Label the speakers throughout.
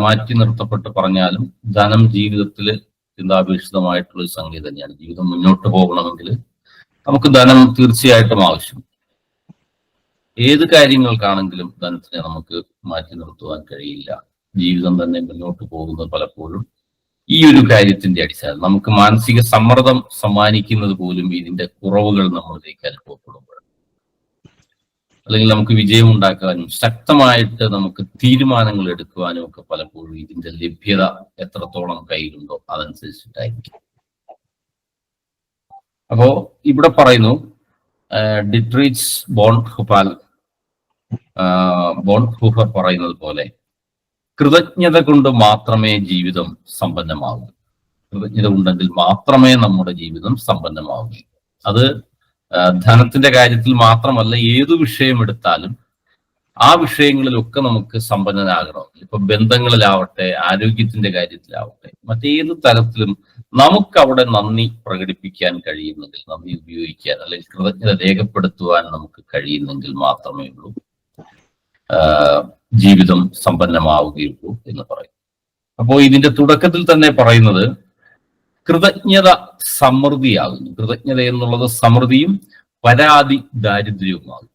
Speaker 1: മാറ്റി നിർത്തപ്പെട്ട് പറഞ്ഞാലും ധനം ജീവിതത്തിൽ ചിന്താപേക്ഷിതമായിട്ടുള്ള ഒരു സംഗതി തന്നെയാണ്. ജീവിതം മുന്നോട്ട് പോകണമെങ്കിൽ നമുക്ക് ധനം തീർച്ചയായിട്ടും ആവശ്യം. ഏത് കാര്യങ്ങൾക്കാണെങ്കിലും ധനത്തിനെ നമുക്ക് മാറ്റി നിർത്തുവാൻ കഴിയില്ല. ജീവിതം തന്നെ മുന്നോട്ട് പോകുന്നത് പലപ്പോഴും ഈ ഒരു കാര്യത്തിന്റെ അടിസ്ഥാനം നമുക്ക് മാനസിക സമ്മർദ്ദം സമ്മാനിക്കുന്നത് പോലും ഇതിന്റെ കുറവുകൾ നമ്മളിലേക്ക് അനുഭവപ്പെടുമ്പോൾ, അല്ലെങ്കിൽ നമുക്ക് വിജയം ഉണ്ടാക്കാനും ശക്തമായിട്ട് നമുക്ക് തീരുമാനങ്ങൾ എടുക്കുവാനും ഒക്കെ പലപ്പോഴും ഇതിന്റെ ലഭ്യത എത്രത്തോളം കയ്യിലുണ്ടോ അതനുസരിച്ചിട്ടായിരിക്കും. അപ്പോ ഇവിടെ പറയുന്നു ഡിട്രീച്ച് ബോൺഹൂഫർ പറയുന്നത് പോലെ കൃതജ്ഞത കൊണ്ട് മാത്രമേ ജീവിതം സമ്പന്നമാകൂ. കൃതജ്ഞത ഉണ്ടെങ്കിൽ മാത്രമേ നമ്മുടെ ജീവിതം സമ്പന്നമാകൂ. അത് ധനത്തിന്റെ കാര്യത്തിൽ മാത്രമല്ല, ഏതു വിഷയം എടുത്താലും ആ വിഷയങ്ങളിലൊക്കെ നമുക്ക് സമ്പന്നനാകണം. ഇപ്പൊ ബന്ധങ്ങളിലാവട്ടെ, ആരോഗ്യത്തിന്റെ കാര്യത്തിലാവട്ടെ, മറ്റേത് തരത്തിലും നമുക്ക് അവിടെ നന്ദി പ്രകടിപ്പിക്കാൻ കഴിയുന്നെങ്കിൽ, നന്ദി ഉപയോഗിക്കാൻ അല്ലെങ്കിൽ കൃതജ്ഞത രേഖപ്പെടുത്തുവാൻ നമുക്ക് കഴിയുന്നെങ്കിൽ മാത്രമേ ഉള്ളൂ ജീവിതം സമ്പന്നമാവുകയുള്ളൂ എന്ന് പറയും. അപ്പോൾ ഇതിന്റെ തുടക്കത്തിൽ തന്നെ പറയുന്നത് കൃതജ്ഞത സമൃദ്ധിയാകുന്നു. കൃതജ്ഞത എന്നുള്ളത് സമൃദ്ധിയും പരാതി ദാരിദ്ര്യവുമാകും.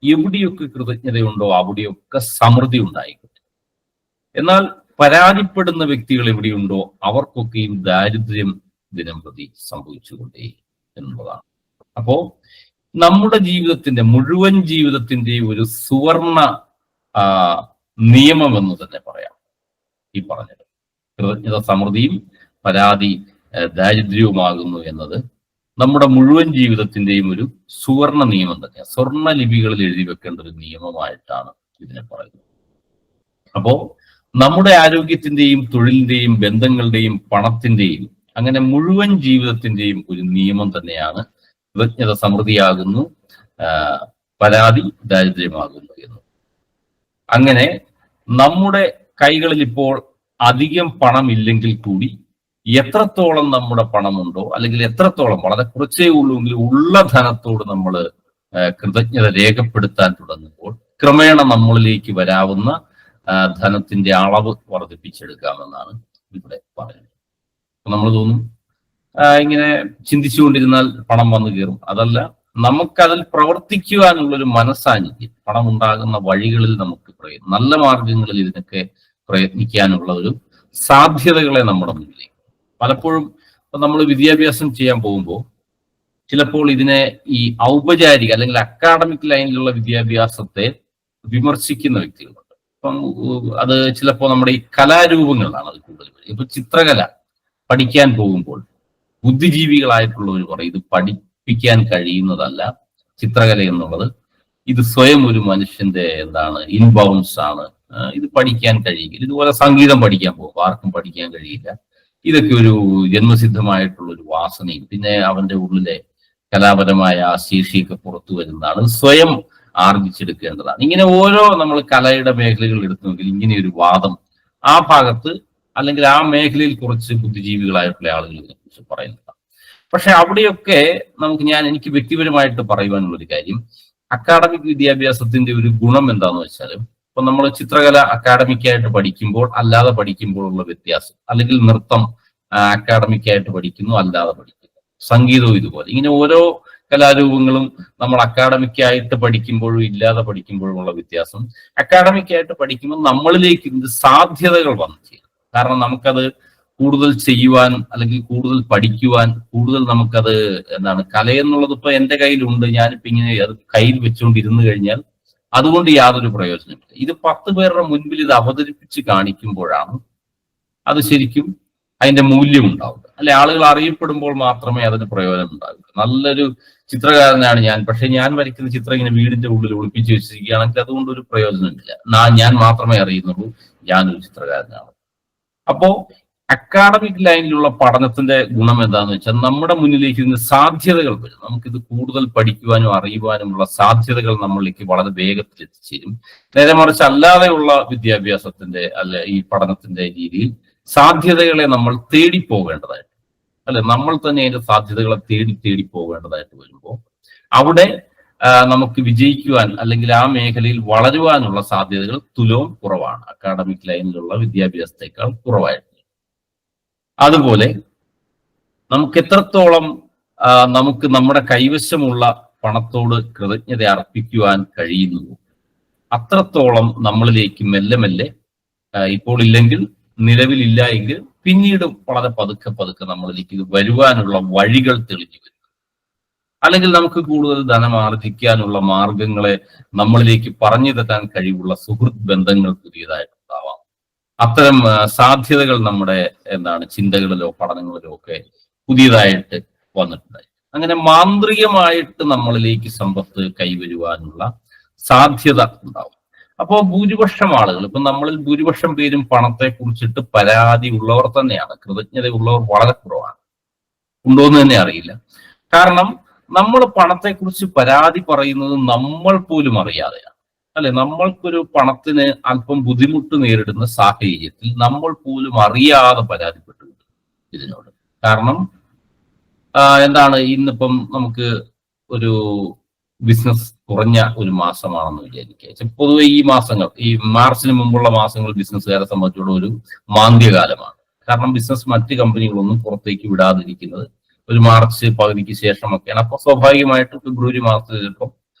Speaker 1: എവിടെയൊക്കെ കൃതജ്ഞതയുണ്ടോ അവിടെയൊക്കെ സമൃദ്ധി ഉണ്ടായിക്കോട്ടെ. എന്നാൽ പരാതിപ്പെടുന്ന വ്യക്തികൾ എവിടെയുണ്ടോ അവർക്കൊക്കെയും ദാരിദ്ര്യം ദിനം പ്രതി സംഭവിച്ചുകൊണ്ടേ എന്നുള്ളതാണ്. അപ്പോ നമ്മുടെ ജീവിതത്തിന്റെ മുഴുവൻ ജീവിതത്തിന്റെ ഒരു സുവർണ നിയമം എന്ന് തന്നെ പറയാം ഈ പറഞ്ഞത്. കൃതജ്ഞത സമൃദ്ധിയും പരാതി ദാരിദ്ര്യവുമാകുന്നു എന്നത് നമ്മുടെ മുഴുവൻ ജീവിതത്തിന്റെയും ഒരു സുവർണ നിയമം തന്നെയാണ്. സ്വർണ്ണ ലിപികളിൽ എഴുതി വെക്കേണ്ട ഒരു നിയമമായിട്ടാണ് ഇതിനെ പറയുന്നത്. അപ്പോ നമ്മുടെ ആരോഗ്യത്തിന്റെയും തൊഴിലിന്റെയും ബന്ധങ്ങളുടെയും പണത്തിന്റെയും അങ്ങനെ മുഴുവൻ ജീവിതത്തിന്റെയും ഒരു നിയമം തന്നെയാണ് കൃതജ്ഞത സമൃദ്ധിയാകുന്നു, പരാതി ദാരിദ്ര്യമാകുന്നു എന്ന്. അങ്ങനെ നമ്മുടെ കൈകളിൽ ഇപ്പോൾ അധികം പണം ഇല്ലെങ്കിൽ കൂടി എത്രത്തോളം നമ്മുടെ പണമുണ്ടോ, അല്ലെങ്കിൽ എത്രത്തോളം വളരെ കുറച്ചേ ഉള്ളൂ എങ്കിൽ ഉള്ള ധനത്തോട് നമ്മൾ കൃതജ്ഞത രേഖപ്പെടുത്താൻ തുടങ്ങുമ്പോൾ ക്രമേണ നമ്മളിലേക്ക് വരാവുന്ന ധനത്തിന്റെ അളവ് വർദ്ധിപ്പിച്ചെടുക്കാമെന്നാണ് ഇവിടെ പറയുന്നത്. നമ്മൾ തോന്നും ഇങ്ങനെ ചിന്തിച്ചുകൊണ്ടിരുന്നാൽ പണം വന്നു കയറും. അതല്ല, നമുക്കതിൽ പ്രവർത്തിക്കുവാനുള്ളൊരു മനസ്സാന്നിധ്യം, പണം ഉണ്ടാകുന്ന വഴികളിൽ നമുക്ക് നല്ല മാർഗങ്ങളിൽ ഇതിനൊക്കെ പ്രയത്നിക്കാനുള്ള ഒരു സാധ്യതകളെ നമ്മുടെ മുന്നിലേക്ക്. പലപ്പോഴും നമ്മൾ വിദ്യാഭ്യാസം ചെയ്യാൻ പോകുമ്പോൾ ചിലപ്പോൾ ഇതിനെ ഈ ഔപചാരിക അല്ലെങ്കിൽ അക്കാഡമിക് ലൈനിലുള്ള വിദ്യാഭ്യാസത്തെ വിമർശിക്കുന്ന വ്യക്തികളുണ്ട്. അപ്പം അത് ചിലപ്പോൾ നമ്മുടെ ഈ കലാരൂപങ്ങളാണ് അത് കൂടുതൽ. ഇപ്പൊ ചിത്രകല പഠിക്കാൻ പോകുമ്പോൾ ബുദ്ധിജീവികളായിട്ടുള്ളവർ പറയും ഇത് പഠിപ്പിക്കാൻ കഴിയുന്നതല്ല ചിത്രകല എന്നുള്ളത്, ഇത് സ്വയം ഒരു മനുഷ്യന്റെ ഇൻബൗൺസ് ആണ്, ഇത് പഠിക്കാൻ കഴിയില്ല. ഇതുപോലെ സംഗീതം പഠിക്കാൻ പോകും, ആർക്കും പഠിക്കാൻ കഴിയില്ല. ഇതൊക്കെ ഒരു ജന്മസിദ്ധമായിട്ടുള്ള ഒരു വാസനയും പിന്നെ അവന്റെ ഉള്ളിലെ കലാപരമായ ആ ശേഷിയൊക്കെ പുറത്തു വരുന്നതാണ്, സ്വയം ആർജിച്ചെടുക്കേണ്ടതാണ്. ഇങ്ങനെ ഓരോ നമ്മൾ കലയുടെ മേഖലകൾ എടുത്തു നോക്കി ഇങ്ങനെ ഒരു വാദം ആ ഭാഗത്ത് അല്ലെങ്കിൽ ആ മേഖലയിൽ കുറച്ച് ബുദ്ധിജീവികളായിട്ടുള്ള ആളുകൾ ഇതിനെക്കുറിച്ച് പറയുന്നതാണ്. പക്ഷെ അവിടെയൊക്കെ എനിക്ക് വ്യക്തിപരമായിട്ട് പറയുവാനുള്ളൊരു കാര്യം, അക്കാഡമിക് വിദ്യാഭ്യാസത്തിന്റെ ഒരു ഗുണം എന്താന്ന് വെച്ചാൽ, ഇപ്പൊ നമ്മൾ ചിത്രകല അക്കാഡമിക്കായിട്ട് പഠിക്കുമ്പോൾ അല്ലാതെ പഠിക്കുമ്പോഴുള്ള വ്യത്യാസം, അല്ലെങ്കിൽ നൃത്തം അക്കാഡമിക്കായിട്ട് പഠിക്കുന്നു അല്ലാതെ പഠിക്കുന്നു, സംഗീതവും ഇതുപോലെ. ഇങ്ങനെ ഓരോ കലാരൂപങ്ങളും നമ്മൾ അക്കാഡമിക്കായിട്ട് പഠിക്കുമ്പോഴും ഇല്ലാതെ പഠിക്കുമ്പോഴും ഉള്ള വ്യത്യാസം. അക്കാഡമിക്കായിട്ട് പഠിക്കുമ്പോൾ നമ്മളിലേക്ക് ഇതിന്റെ സാധ്യതകൾ വന്നു ചേരും. കാരണം നമുക്കത് കൂടുതൽ ചെയ്യുവാൻ അല്ലെങ്കിൽ കൂടുതൽ പഠിക്കുവാൻ, കൂടുതൽ നമുക്കത് കലയെന്നുള്ളത് ഇപ്പൊ എന്റെ കയ്യിലുണ്ട്, ഞാനിപ്പോ ഇങ്ങനെ അത് കയ്യിൽ വെച്ചുകൊണ്ടിരുന്നു കഴിഞ്ഞാൽ അതുകൊണ്ട് യാതൊരു പ്രയോജനമില്ല. ഇത് 10 പേരുടെ മുൻപിൽ ഇത് അവതരിപ്പിച്ച് കാണിക്കുമ്പോഴാണ് അത് ശരിക്കും അതിന്റെ മൂല്യം ഉണ്ടാവുക. അല്ലെ, ആളുകൾ അറിയപ്പെടുമ്പോൾ മാത്രമേ അതിന് പ്രയോജനം ഉണ്ടാവുക. നല്ലൊരു ചിത്രകാരനാണ് ഞാൻ, പക്ഷെ ഞാൻ വരയ്ക്കുന്ന ചിത്രം ഇങ്ങനെ വീടിന്റെ ഉള്ളിൽ ഒളിപ്പിച്ച് വെച്ചിരിക്കുകയാണെങ്കിൽ അതുകൊണ്ട് ഒരു പ്രയോജനമില്ല. ഞാൻ മാത്രമേ അറിയുന്നുള്ളൂ ഞാനൊരു ചിത്രകാരനാണ്. അപ്പോ അക്കാഡമിക് ലൈനിലുള്ള പഠനത്തിന്റെ ഗുണം എന്താണെന്ന് വെച്ചാൽ നമ്മുടെ മുന്നിലേക്ക് ഇതിന് സാധ്യതകൾ വരും. നമുക്കിത് കൂടുതൽ പഠിക്കുവാനും അറിയുവാനുമുള്ള സാധ്യതകൾ നമ്മളിലേക്ക് വളരെ വേഗത്തിൽ എത്തിച്ചേരും. നേരെ മറിച്ച് അല്ലാതെയുള്ള വിദ്യാഭ്യാസത്തിന്റെ ഈ പഠനത്തിന്റെ രീതിയിൽ സാധ്യതകളെ നമ്മൾ തേടിപ്പോകേണ്ടതായിട്ട്, നമ്മൾ തന്നെ അതിന്റെ സാധ്യതകളെ തേടി പോകേണ്ടതായിട്ട് വരുമ്പോൾ അവിടെ നമുക്ക് വിജയിക്കുവാൻ അല്ലെങ്കിൽ ആ മേഖലയിൽ വളരുവാനുള്ള സാധ്യതകൾ തുലവും കുറവാണ്. അക്കാഡമിക് ലൈനിലുള്ള വിദ്യാഭ്യാസത്തെക്കാൾ കുറവായിട്ട്. അതുപോലെ നമുക്ക് എത്രത്തോളം നമുക്ക് നമ്മുടെ കൈവശമുള്ള പണത്തോട് കൃതജ്ഞത അർപ്പിക്കുവാൻ കഴിയുന്നു, അത്രത്തോളം നമ്മളിലേക്ക് മെല്ലെ മെല്ലെ ഇപ്പോൾ ഇല്ലെങ്കിൽ, നിലവിലില്ല എങ്കിൽ പിന്നീട് വളരെ പതുക്കെ പതുക്കെ നമ്മളിലേക്ക് ഇത് വരുവാനുള്ള വഴികൾ തെളിഞ്ഞു വരും. അല്ലെങ്കിൽ നമുക്ക് കൂടുതൽ ധനം ആർജിക്കാനുള്ള മാർഗങ്ങളെ നമ്മളിലേക്ക് പറഞ്ഞു തരാൻ കഴിവുള്ള സുഹൃത്ത് ബന്ധങ്ങൾ പുതിയതായിട്ടുണ്ടാവാം. അത്തരം സാധ്യതകൾ നമ്മുടെ ചിന്തകളിലോ പഠനങ്ങളിലോ ഒക്കെ പുതിയതായിട്ട് വന്നിട്ടുണ്ടായി. അങ്ങനെ മാന്ത്രികമായിട്ട് നമ്മളിലേക്ക് സമ്പത്ത് കൈവരുവാനുള്ള സാധ്യത ഉണ്ടാവും. അപ്പോൾ ഭൂരിപക്ഷം ആളുകൾ, ഇപ്പൊ നമ്മളിൽ ഭൂരിപക്ഷം പേരും പണത്തെ കുറിച്ചിട്ട് പരാതി ഉള്ളവർ തന്നെയാണ്. കൃതജ്ഞത ഉള്ളവർ വളരെ കുറവാണ്. ഉണ്ടോന്ന് തന്നെ അറിയില്ല. കാരണം നമ്മൾ പണത്തെക്കുറിച്ച് പരാതി പറയുന്നത് നമ്മൾ പോലും അറിയാതെയാണ്. അല്ലെ, നമ്മൾക്കൊരു പണത്തിന് അല്പം ബുദ്ധിമുട്ട് നേരിടുന്ന സാഹചര്യത്തിൽ നമ്മൾ പോലും അറിയാതെ പരാതിപ്പെട്ടിട്ടുണ്ട് ഇതിനോട്. കാരണം ഇന്നിപ്പം നമുക്ക് ഒരു ബിസിനസ് കുറഞ്ഞ ഒരു മാസമാണെന്ന് വിചാരിക്കുക. പൊതുവെ ഈ മാസങ്ങൾ, ഈ മാർച്ചിന് മുമ്പുള്ള മാസങ്ങൾ ബിസിനസ്സുകാരെ സംബന്ധിച്ചുള്ള ഒരു മാന്ദ്യകാലമാണ്. കാരണം ബിസിനസ് മറ്റ് കമ്പനികളൊന്നും പുറത്തേക്ക് വിടാതിരിക്കുന്നത് ഒരു മാർച്ച് പകുതിക്ക് ശേഷമൊക്കെയാണ്. അപ്പൊ സ്വാഭാവികമായിട്ടും ഫെബ്രുവരി മാസത്തിൽ ചിലപ്പോൾ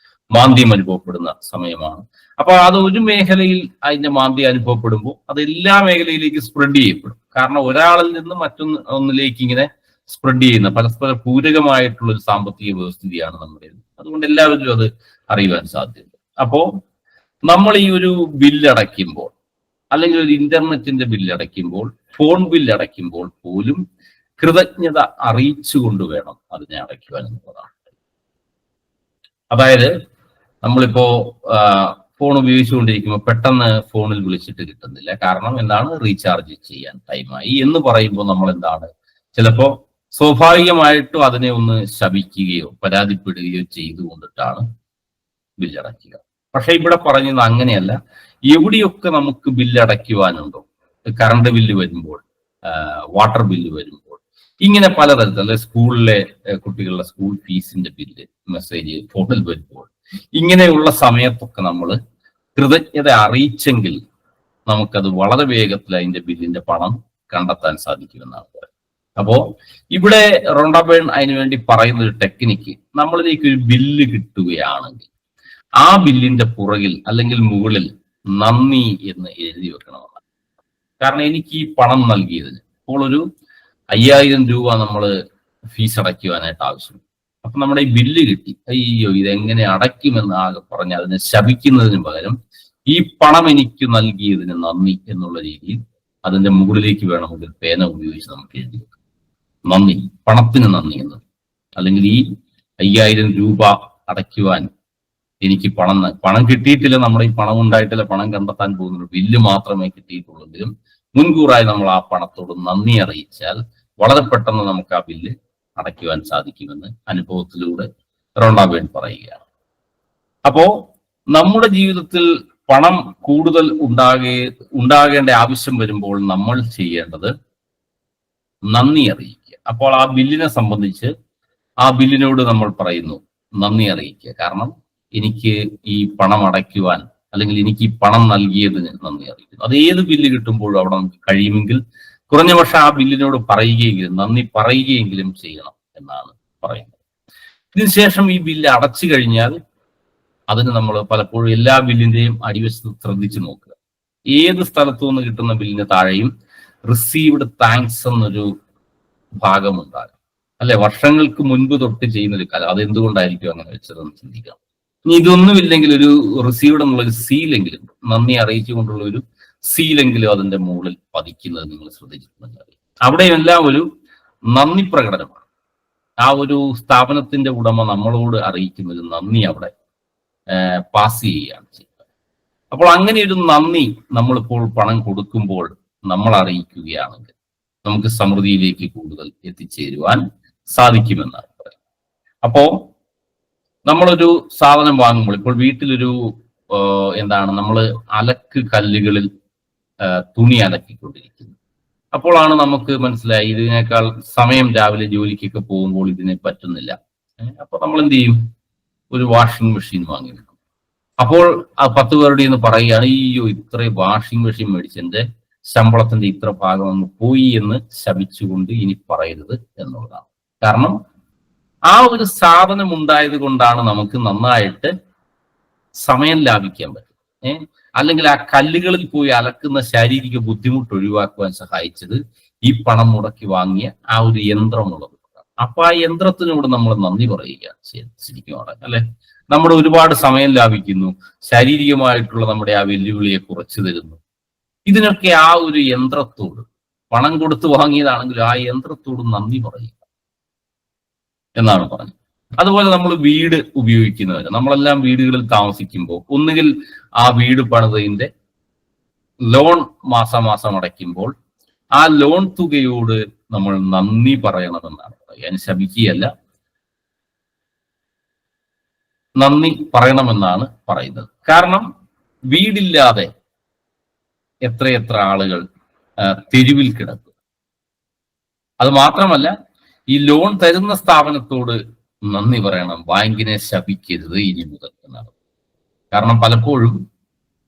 Speaker 1: മാന്ദ്യം അനുഭവപ്പെടുന്ന സമയമാണ്. അപ്പൊ അത് ഒരു മേഖലയിൽ അതിന്റെ മാന്ദ്യം അനുഭവപ്പെടുമ്പോൾ അത് എല്ലാ മേഖലയിലേക്ക് സ്പ്രെഡ് ചെയ്യപ്പെടും. കാരണം ഒരാളിൽ നിന്ന് ഒന്നിലേക്ക് ഇങ്ങനെ സ്പ്രെഡ് ചെയ്യുന്ന പരസ്പര പൂരകമായിട്ടുള്ള ഒരു സാമ്പത്തിക വ്യവസ്ഥിതിയാണ് നമ്മുടെ. അതുകൊണ്ട് എല്ലാവരും അത് അറിയുവാൻ സാധ്യതയുണ്ട്. അപ്പോ നമ്മൾ ഈ ഒരു ബില്ലടയ്ക്കുമ്പോൾ, അല്ലെങ്കിൽ ഒരു ഇന്റർനെറ്റിന്റെ ബില്ലടയ്ക്കുമ്പോൾ, ഫോൺ ബില്ലടയ്ക്കുമ്പോൾ പോലും കൃതജ്ഞത അറിയിച്ചുകൊണ്ട് വേണം അതിനെ അടയ്ക്കുവാൻ എന്നുള്ളതാണ്. അതായത് നമ്മളിപ്പോ ഫോൺ ഉപയോഗിച്ചുകൊണ്ടിരിക്കുമ്പോൾ പെട്ടെന്ന് ഫോണിൽ വിളിച്ചിട്ട് കിട്ടുന്നില്ല. കാരണം റീചാർജ് ചെയ്യാൻ ടൈമായി എന്ന് പറയുമ്പോൾ നമ്മൾ ചിലപ്പോ സ്വാഭാവികമായിട്ടും അതിനെ ഒന്ന് ശപിക്കുകയോ പരാതിപ്പെടുകയോ ചെയ്തുകൊണ്ടിട്ടാണ് ബില്ലടയ്ക്കുക. പക്ഷെ ഇവിടെ പറഞ്ഞത് അങ്ങനെയല്ല. എവിടെയൊക്കെ നമുക്ക് ബില്ലടയ്ക്കുവാനുണ്ടോ, കറണ്ട് ബില്ല് വരുമ്പോൾ, വാട്ടർ ബില്ല് വരുമ്പോൾ, ഇങ്ങനെ പലതരത്തിൽ, അല്ലെ സ്കൂളിലെ കുട്ടികളുടെ സ്കൂൾ ഫീസിന്റെ ബില്ല് മെസ്സേജ് ഫോണിൽ വരുമ്പോൾ, ഇങ്ങനെയുള്ള സമയത്തൊക്കെ നമ്മൾ കൃതജ്ഞത അറിയിച്ചെങ്കിൽ നമുക്കത് വളരെ വേഗത്തിൽ അതിന്റെ ബില്ലിന്റെ പണം കണ്ടെത്താൻ സാധിക്കുമെന്നാണ് പറയുന്നത്. അപ്പോ ഇവിടെ റോണ്ട ബേൺ അതിനുവേണ്ടി പറയുന്ന ഒരു ടെക്നിക്ക്, നമ്മളിലേക്ക് ഒരു ബില്ല് കിട്ടുകയാണെങ്കിൽ ആ ബില്ലിന്റെ പുറകിൽ അല്ലെങ്കിൽ മുകളിൽ നന്ദി എന്ന് എഴുതി വെക്കണമെന്നാണ്. കാരണം എനിക്ക് ഈ പണം നൽകിയതിന്, ഇപ്പോൾ ഒരു 5000 രൂപ നമ്മൾ ഫീസ് അടയ്ക്കുവാനായിട്ട് ആവശ്യം. അപ്പൊ നമ്മുടെ ഈ ബില്ല് കിട്ടി, അയ്യോ ഇതെങ്ങനെ അടയ്ക്കുമെന്ന് ആകെ പറഞ്ഞ് അതിനെ ശപിക്കുന്നതിന് പകരം ഈ പണം എനിക്ക് നൽകിയതിന് നന്ദി എന്നുള്ള രീതിയിൽ അതിന്റെ മുകളിലേക്ക് വേണമെങ്കിൽ പേന ഉപയോഗിച്ച് നമുക്ക് എഴുതി വെക്കാം. നന്ദി, പണത്തിന് നന്ദി എന്ന്. അല്ലെങ്കിൽ ഈ 5000 രൂപ അടയ്ക്കുവാൻ എനിക്ക് പണം കിട്ടിയിട്ടില്ല, നമ്മുടെ ഈ പണം ഉണ്ടായിട്ടില്ല, പണം കണ്ടെത്താൻ പോകുന്നുള്ളൂ, ബില്ല് മാത്രമേ കിട്ടിയിട്ടുള്ളെങ്കിലും മുൻകൂറായി നമ്മൾ ആ പണത്തോട് നന്ദി അറിയിച്ചാൽ വളരെ പെട്ടെന്ന് നമുക്ക് ആ ബില്ല് അടയ്ക്കുവാൻ സാധിക്കുമെന്ന് അനുഭവത്തിലൂടെ റോണ്ട ബേൺ പറയുകയാണ്. അപ്പോ നമ്മുടെ ജീവിതത്തിൽ പണം കൂടുതൽ ഉണ്ടാകേണ്ട ആവശ്യം വരുമ്പോൾ നമ്മൾ ചെയ്യേണ്ടത് നന്ദി അറിയിക്കുക. അപ്പോൾ ആ ബില്ലിനെ സംബന്ധിച്ച് ആ ബില്ലിനോട് നമ്മൾ പറയുന്നു നന്ദി അറിയിക്കുക. കാരണം എനിക്ക് ഈ പണം അടയ്ക്കുവാൻ, അല്ലെങ്കിൽ എനിക്ക് ഈ പണം നൽകിയതിന് നന്ദി അറിയിക്കുന്നു. അത് ഏത് ബില്ല് കിട്ടുമ്പോഴും അവിടെ നമുക്ക് കഴിയുമെങ്കിൽ കുറഞ്ഞ പക്ഷം ആ ബില്ലിനോട് പറയുകയെങ്കിലും, നന്ദി പറയുകയെങ്കിലും ചെയ്യണം എന്നാണ് പറയുന്നത്. ഇതിനുശേഷം ഈ ബില്ല് അടച്ചു കഴിഞ്ഞാൽ അതിന് നമ്മൾ പലപ്പോഴും എല്ലാ ബില്ലിന്റെയും അടിവശത്ത് ശ്രദ്ധിച്ചു നോക്കുക. ഏത് സ്ഥലത്തു നിന്ന് കിട്ടുന്ന ബില്ലിന് താഴെയും റിസീവ്ഡ് താങ്ക്സ് എന്നൊരു ഭാഗമുണ്ടാകും. അല്ലെ, വർഷങ്ങൾക്ക് മുൻപ് തൊട്ട് ചെയ്യുന്ന ഒരു കാലം. അതെന്തുകൊണ്ടായിരിക്കും അങ്ങനെ വെച്ചതെന്ന് ചിന്തിക്കാം. ഇനി ഇതൊന്നുമില്ലെങ്കിൽ ഒരു റിസീവ്ഡ് എന്നുള്ള ഒരു സീലെങ്കിലും, നന്ദി അറിയിച്ചുകൊണ്ടുള്ള ഒരു സീലെങ്കിലും അതിന്റെ മുകളിൽ പതിക്കുന്നത് നിങ്ങൾ ശ്രദ്ധിച്ചിട്ടുണ്ടെങ്കിൽ അവിടെയെല്ലാം ഒരു നന്ദി പ്രകടനമാണ്. ആ ഒരു സ്ഥാപനത്തിന്റെ ഉടമ നമ്മളോട് അറിയിക്കുന്ന ഒരു നന്ദി അവിടെ പാസ് ചെയ്യുകയാണ് ചെയ്യുന്നത്. അപ്പോൾ അങ്ങനെ ഒരു നന്ദി നമ്മളിപ്പോൾ പണം കൊടുക്കുമ്പോൾ നമ്മൾ അറിയിക്കുകയാണെങ്കിൽ നമുക്ക് സമൃദ്ധിയിലേക്ക് കൂടുതൽ എത്തിച്ചേരുവാൻ സാധിക്കുമെന്നാണ് പറയുന്നത്. അപ്പോ നമ്മളൊരു സാധനം വാങ്ങുമ്പോൾ, ഇപ്പോൾ വീട്ടിലൊരു നമ്മൾ അലക്ക് കല്ലുകളിൽ തുണി അലക്കിക്കൊണ്ടിരിക്കുന്നു. അപ്പോഴാണ് നമുക്ക് മനസ്സിലായി ഇതിനേക്കാൾ സമയം രാവിലെ ജോലിക്കൊക്കെ പോകുമ്പോൾ ഇതിനെ പറ്റുന്നില്ല. അപ്പൊ നമ്മൾ എന്ത് ചെയ്യും? ഒരു വാഷിംഗ് മെഷീൻ വാങ്ങി വെക്കും. അപ്പോൾ ആ 10 പേരുടെ എന്ന് പറയുകയാണ്, അയ്യോ ഇത്രയും വാഷിംഗ് മെഷീൻ മേടിച്ചെന്റെ ശമ്പളത്തിന്റെ ഇത്ര ഭാഗം അങ്ങ് പോയി എന്ന് ശപിച്ചുകൊണ്ട് ഇനി പറയരുത് എന്നുള്ളതാണ്. കാരണം ആ ഒരു സാധനം ഉണ്ടായത് കൊണ്ടാണ് നമുക്ക് നന്നായിട്ട് സമയം ലാഭിക്കാൻ പറ്റും. അല്ലെങ്കിൽ ആ കല്ലുകളിൽ പോയി അലക്കുന്ന ശാരീരിക ബുദ്ധിമുട്ട് ഒഴിവാക്കുവാൻ സഹായിച്ചത് ഈ പണം മുടക്കി വാങ്ങിയ ആ ഒരു യന്ത്രമുള്ളത്. അപ്പൊ ആ യന്ത്രത്തിനോട് നമ്മൾ നന്ദി പറയുകയാണ് ശരിക്കും അവിടെ, അല്ലെ? നമ്മുടെ ഒരുപാട് സമയം ലാഭിക്കുന്നു, ശാരീരികമായിട്ടുള്ള നമ്മുടെ ആ വെല്ലുവിളിയെ കുറച്ചു തരുന്നു. ഇതിനൊക്കെ ആ ഒരു യന്ത്രത്തോട്, പണം കൊടുത്ത് വാങ്ങിയതാണെങ്കിലും ആ യന്ത്രത്തോട് നന്ദി പറയുക എന്നാണ് പറഞ്ഞത്. അതുപോലെ നമ്മൾ വീട് ഉപയോഗിക്കുന്നവര്, നമ്മളെല്ലാം വീടുകളിൽ താമസിക്കുമ്പോൾ ഒന്നുകിൽ ആ വീട് പണിതതിന്റെ ലോൺ മാസാമാസം അടയ്ക്കുമ്പോൾ ആ ലോൺ തുകയോട് നമ്മൾ നന്ദി പറയണമെന്നാണ് പറയുക. അതിന് ശപിക്കുകയല്ല, നന്ദി പറയണമെന്നാണ് പറയുന്നത്. കാരണം വീടില്ലാതെ എത്രയെത്ര ആളുകൾ തെരുവിൽ കിടക്കും. അത് മാത്രമല്ല, ഈ ലോൺ തരുന്ന സ്ഥാപനത്തോട് നന്ദി പറയണം, ബാങ്കിനെ ശപിക്കരുത് ഇനി മുതൽ എന്നാണ്. കാരണം പലപ്പോഴും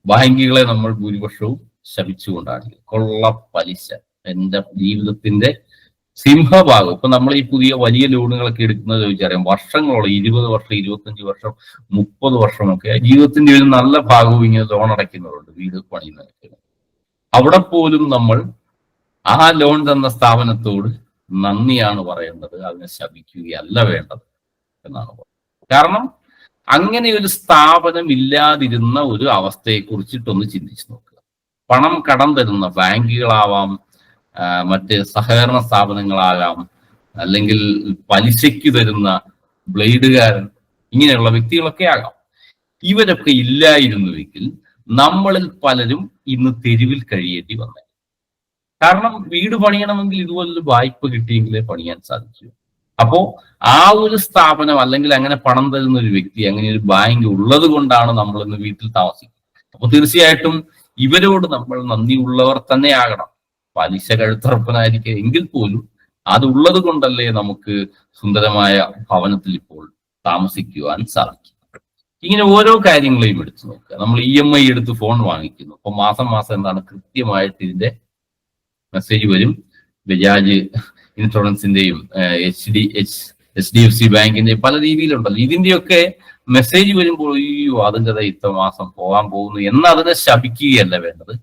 Speaker 1: ബാങ്കുകളെ നമ്മൾ ഭൂരിപക്ഷവും ശപിച്ചുകൊണ്ടാണ്. കൊള്ള പലിശ എന്റെ ജീവിതത്തിന്റെ സിംഹഭാഗം. ഇപ്പൊ നമ്മൾ ഈ പുതിയ വലിയ ലോണുകളൊക്കെ എടുക്കുന്നത് ചോദിച്ചറിയാം, വർഷങ്ങളോളം, 20 വർഷം, 25 വർഷം, 30 വർഷമൊക്കെ ജീവിതത്തിന്റെ ഒരു നല്ല ഭാഗവും ഇങ്ങനെ ലോൺ അടയ്ക്കുന്നവരുണ്ട്, വീട് പണിയുന്നവരൊക്കെ. അവിടെ പോലും നമ്മൾ ആ ലോൺ തന്ന സ്ഥാപനത്തോട് നന്ദിയാണ് പറയേണ്ടത്, അതിനെ ശപിക്കുകയല്ല വേണ്ടത് എന്നാണ് പറയുന്നത്. കാരണം അങ്ങനെ ഒരു സ്ഥാപനം ഇല്ലാതിരുന്ന ഒരു അവസ്ഥയെ കുറിച്ചിട്ടൊന്ന് ചിന്തിച്ചു നോക്കുക. പണം കടം തരുന്ന ബാങ്കുകളാവാം, മറ്റ് സഹകരണ സ്ഥാപനങ്ങളാകാം, അല്ലെങ്കിൽ പലിശയ്ക്ക് തരുന്ന ബ്ലേഡുകാരൻ, ഇങ്ങനെയുള്ള വ്യക്തികളൊക്കെ ആകാം. ഇവരൊക്കെ ഇല്ലായിരുന്നുവെങ്കിൽ നമ്മളിൽ പലരും ഇന്ന് തെരുവിൽ കഴിയേണ്ടി വന്നേ. കാരണം വീട് പണിയണമെങ്കിൽ ഇതുപോലൊരു വായ്പ കിട്ടിയെങ്കിലേ പണിയാൻ സാധിക്കൂ. അപ്പോ ആ ഒരു സ്ഥാപനം, അല്ലെങ്കിൽ അങ്ങനെ പണം തരുന്ന ഒരു വ്യക്തി, അങ്ങനെ ഒരു ബാങ്ക് ഉള്ളത് കൊണ്ടാണ് നമ്മൾ ഇന്ന് വീട്ടിൽ താമസിക്കുന്നത്. അപ്പൊ തീർച്ചയായിട്ടും ഇവരോട് നമ്മൾ നന്ദിയുള്ളവർ തന്നെ ആകണം. പലിശ കഴുത്തറപ്പനായിരിക്കും എങ്കിൽ പോലും അതുള്ളത് കൊണ്ടല്ലേ നമുക്ക് സുന്ദരമായ ഭവനത്തിൽ ഇപ്പോൾ താമസിക്കുവാൻ സാധിക്കും. ഇങ്ങനെ ഓരോ കാര്യങ്ങളെയും എടുത്തു നോക്കുക. നമ്മൾ EMI എടുത്ത് ഫോൺ വാങ്ങിക്കുന്നു. അപ്പൊ മാസം മാസം എന്താണ് കൃത്യമായിട്ട് ഇതിന്റെ മെസ്സേജ് വരും. ബജാജ് ഇൻഷുറൻസിന്റെയും HDFC ബാങ്കിന്റെയും പല രീതിയിലുണ്ടല്ലോ. ഇതിന്റെയൊക്കെ മെസ്സേജ് വരുമ്പോൾ അയ്യോ അതിൻ്റെ ഇത്ര മാസം പോകാൻ പോകുന്നു എന്ന് അതിനെ ശപിക്കുകയല്ല വേണ്ടത്.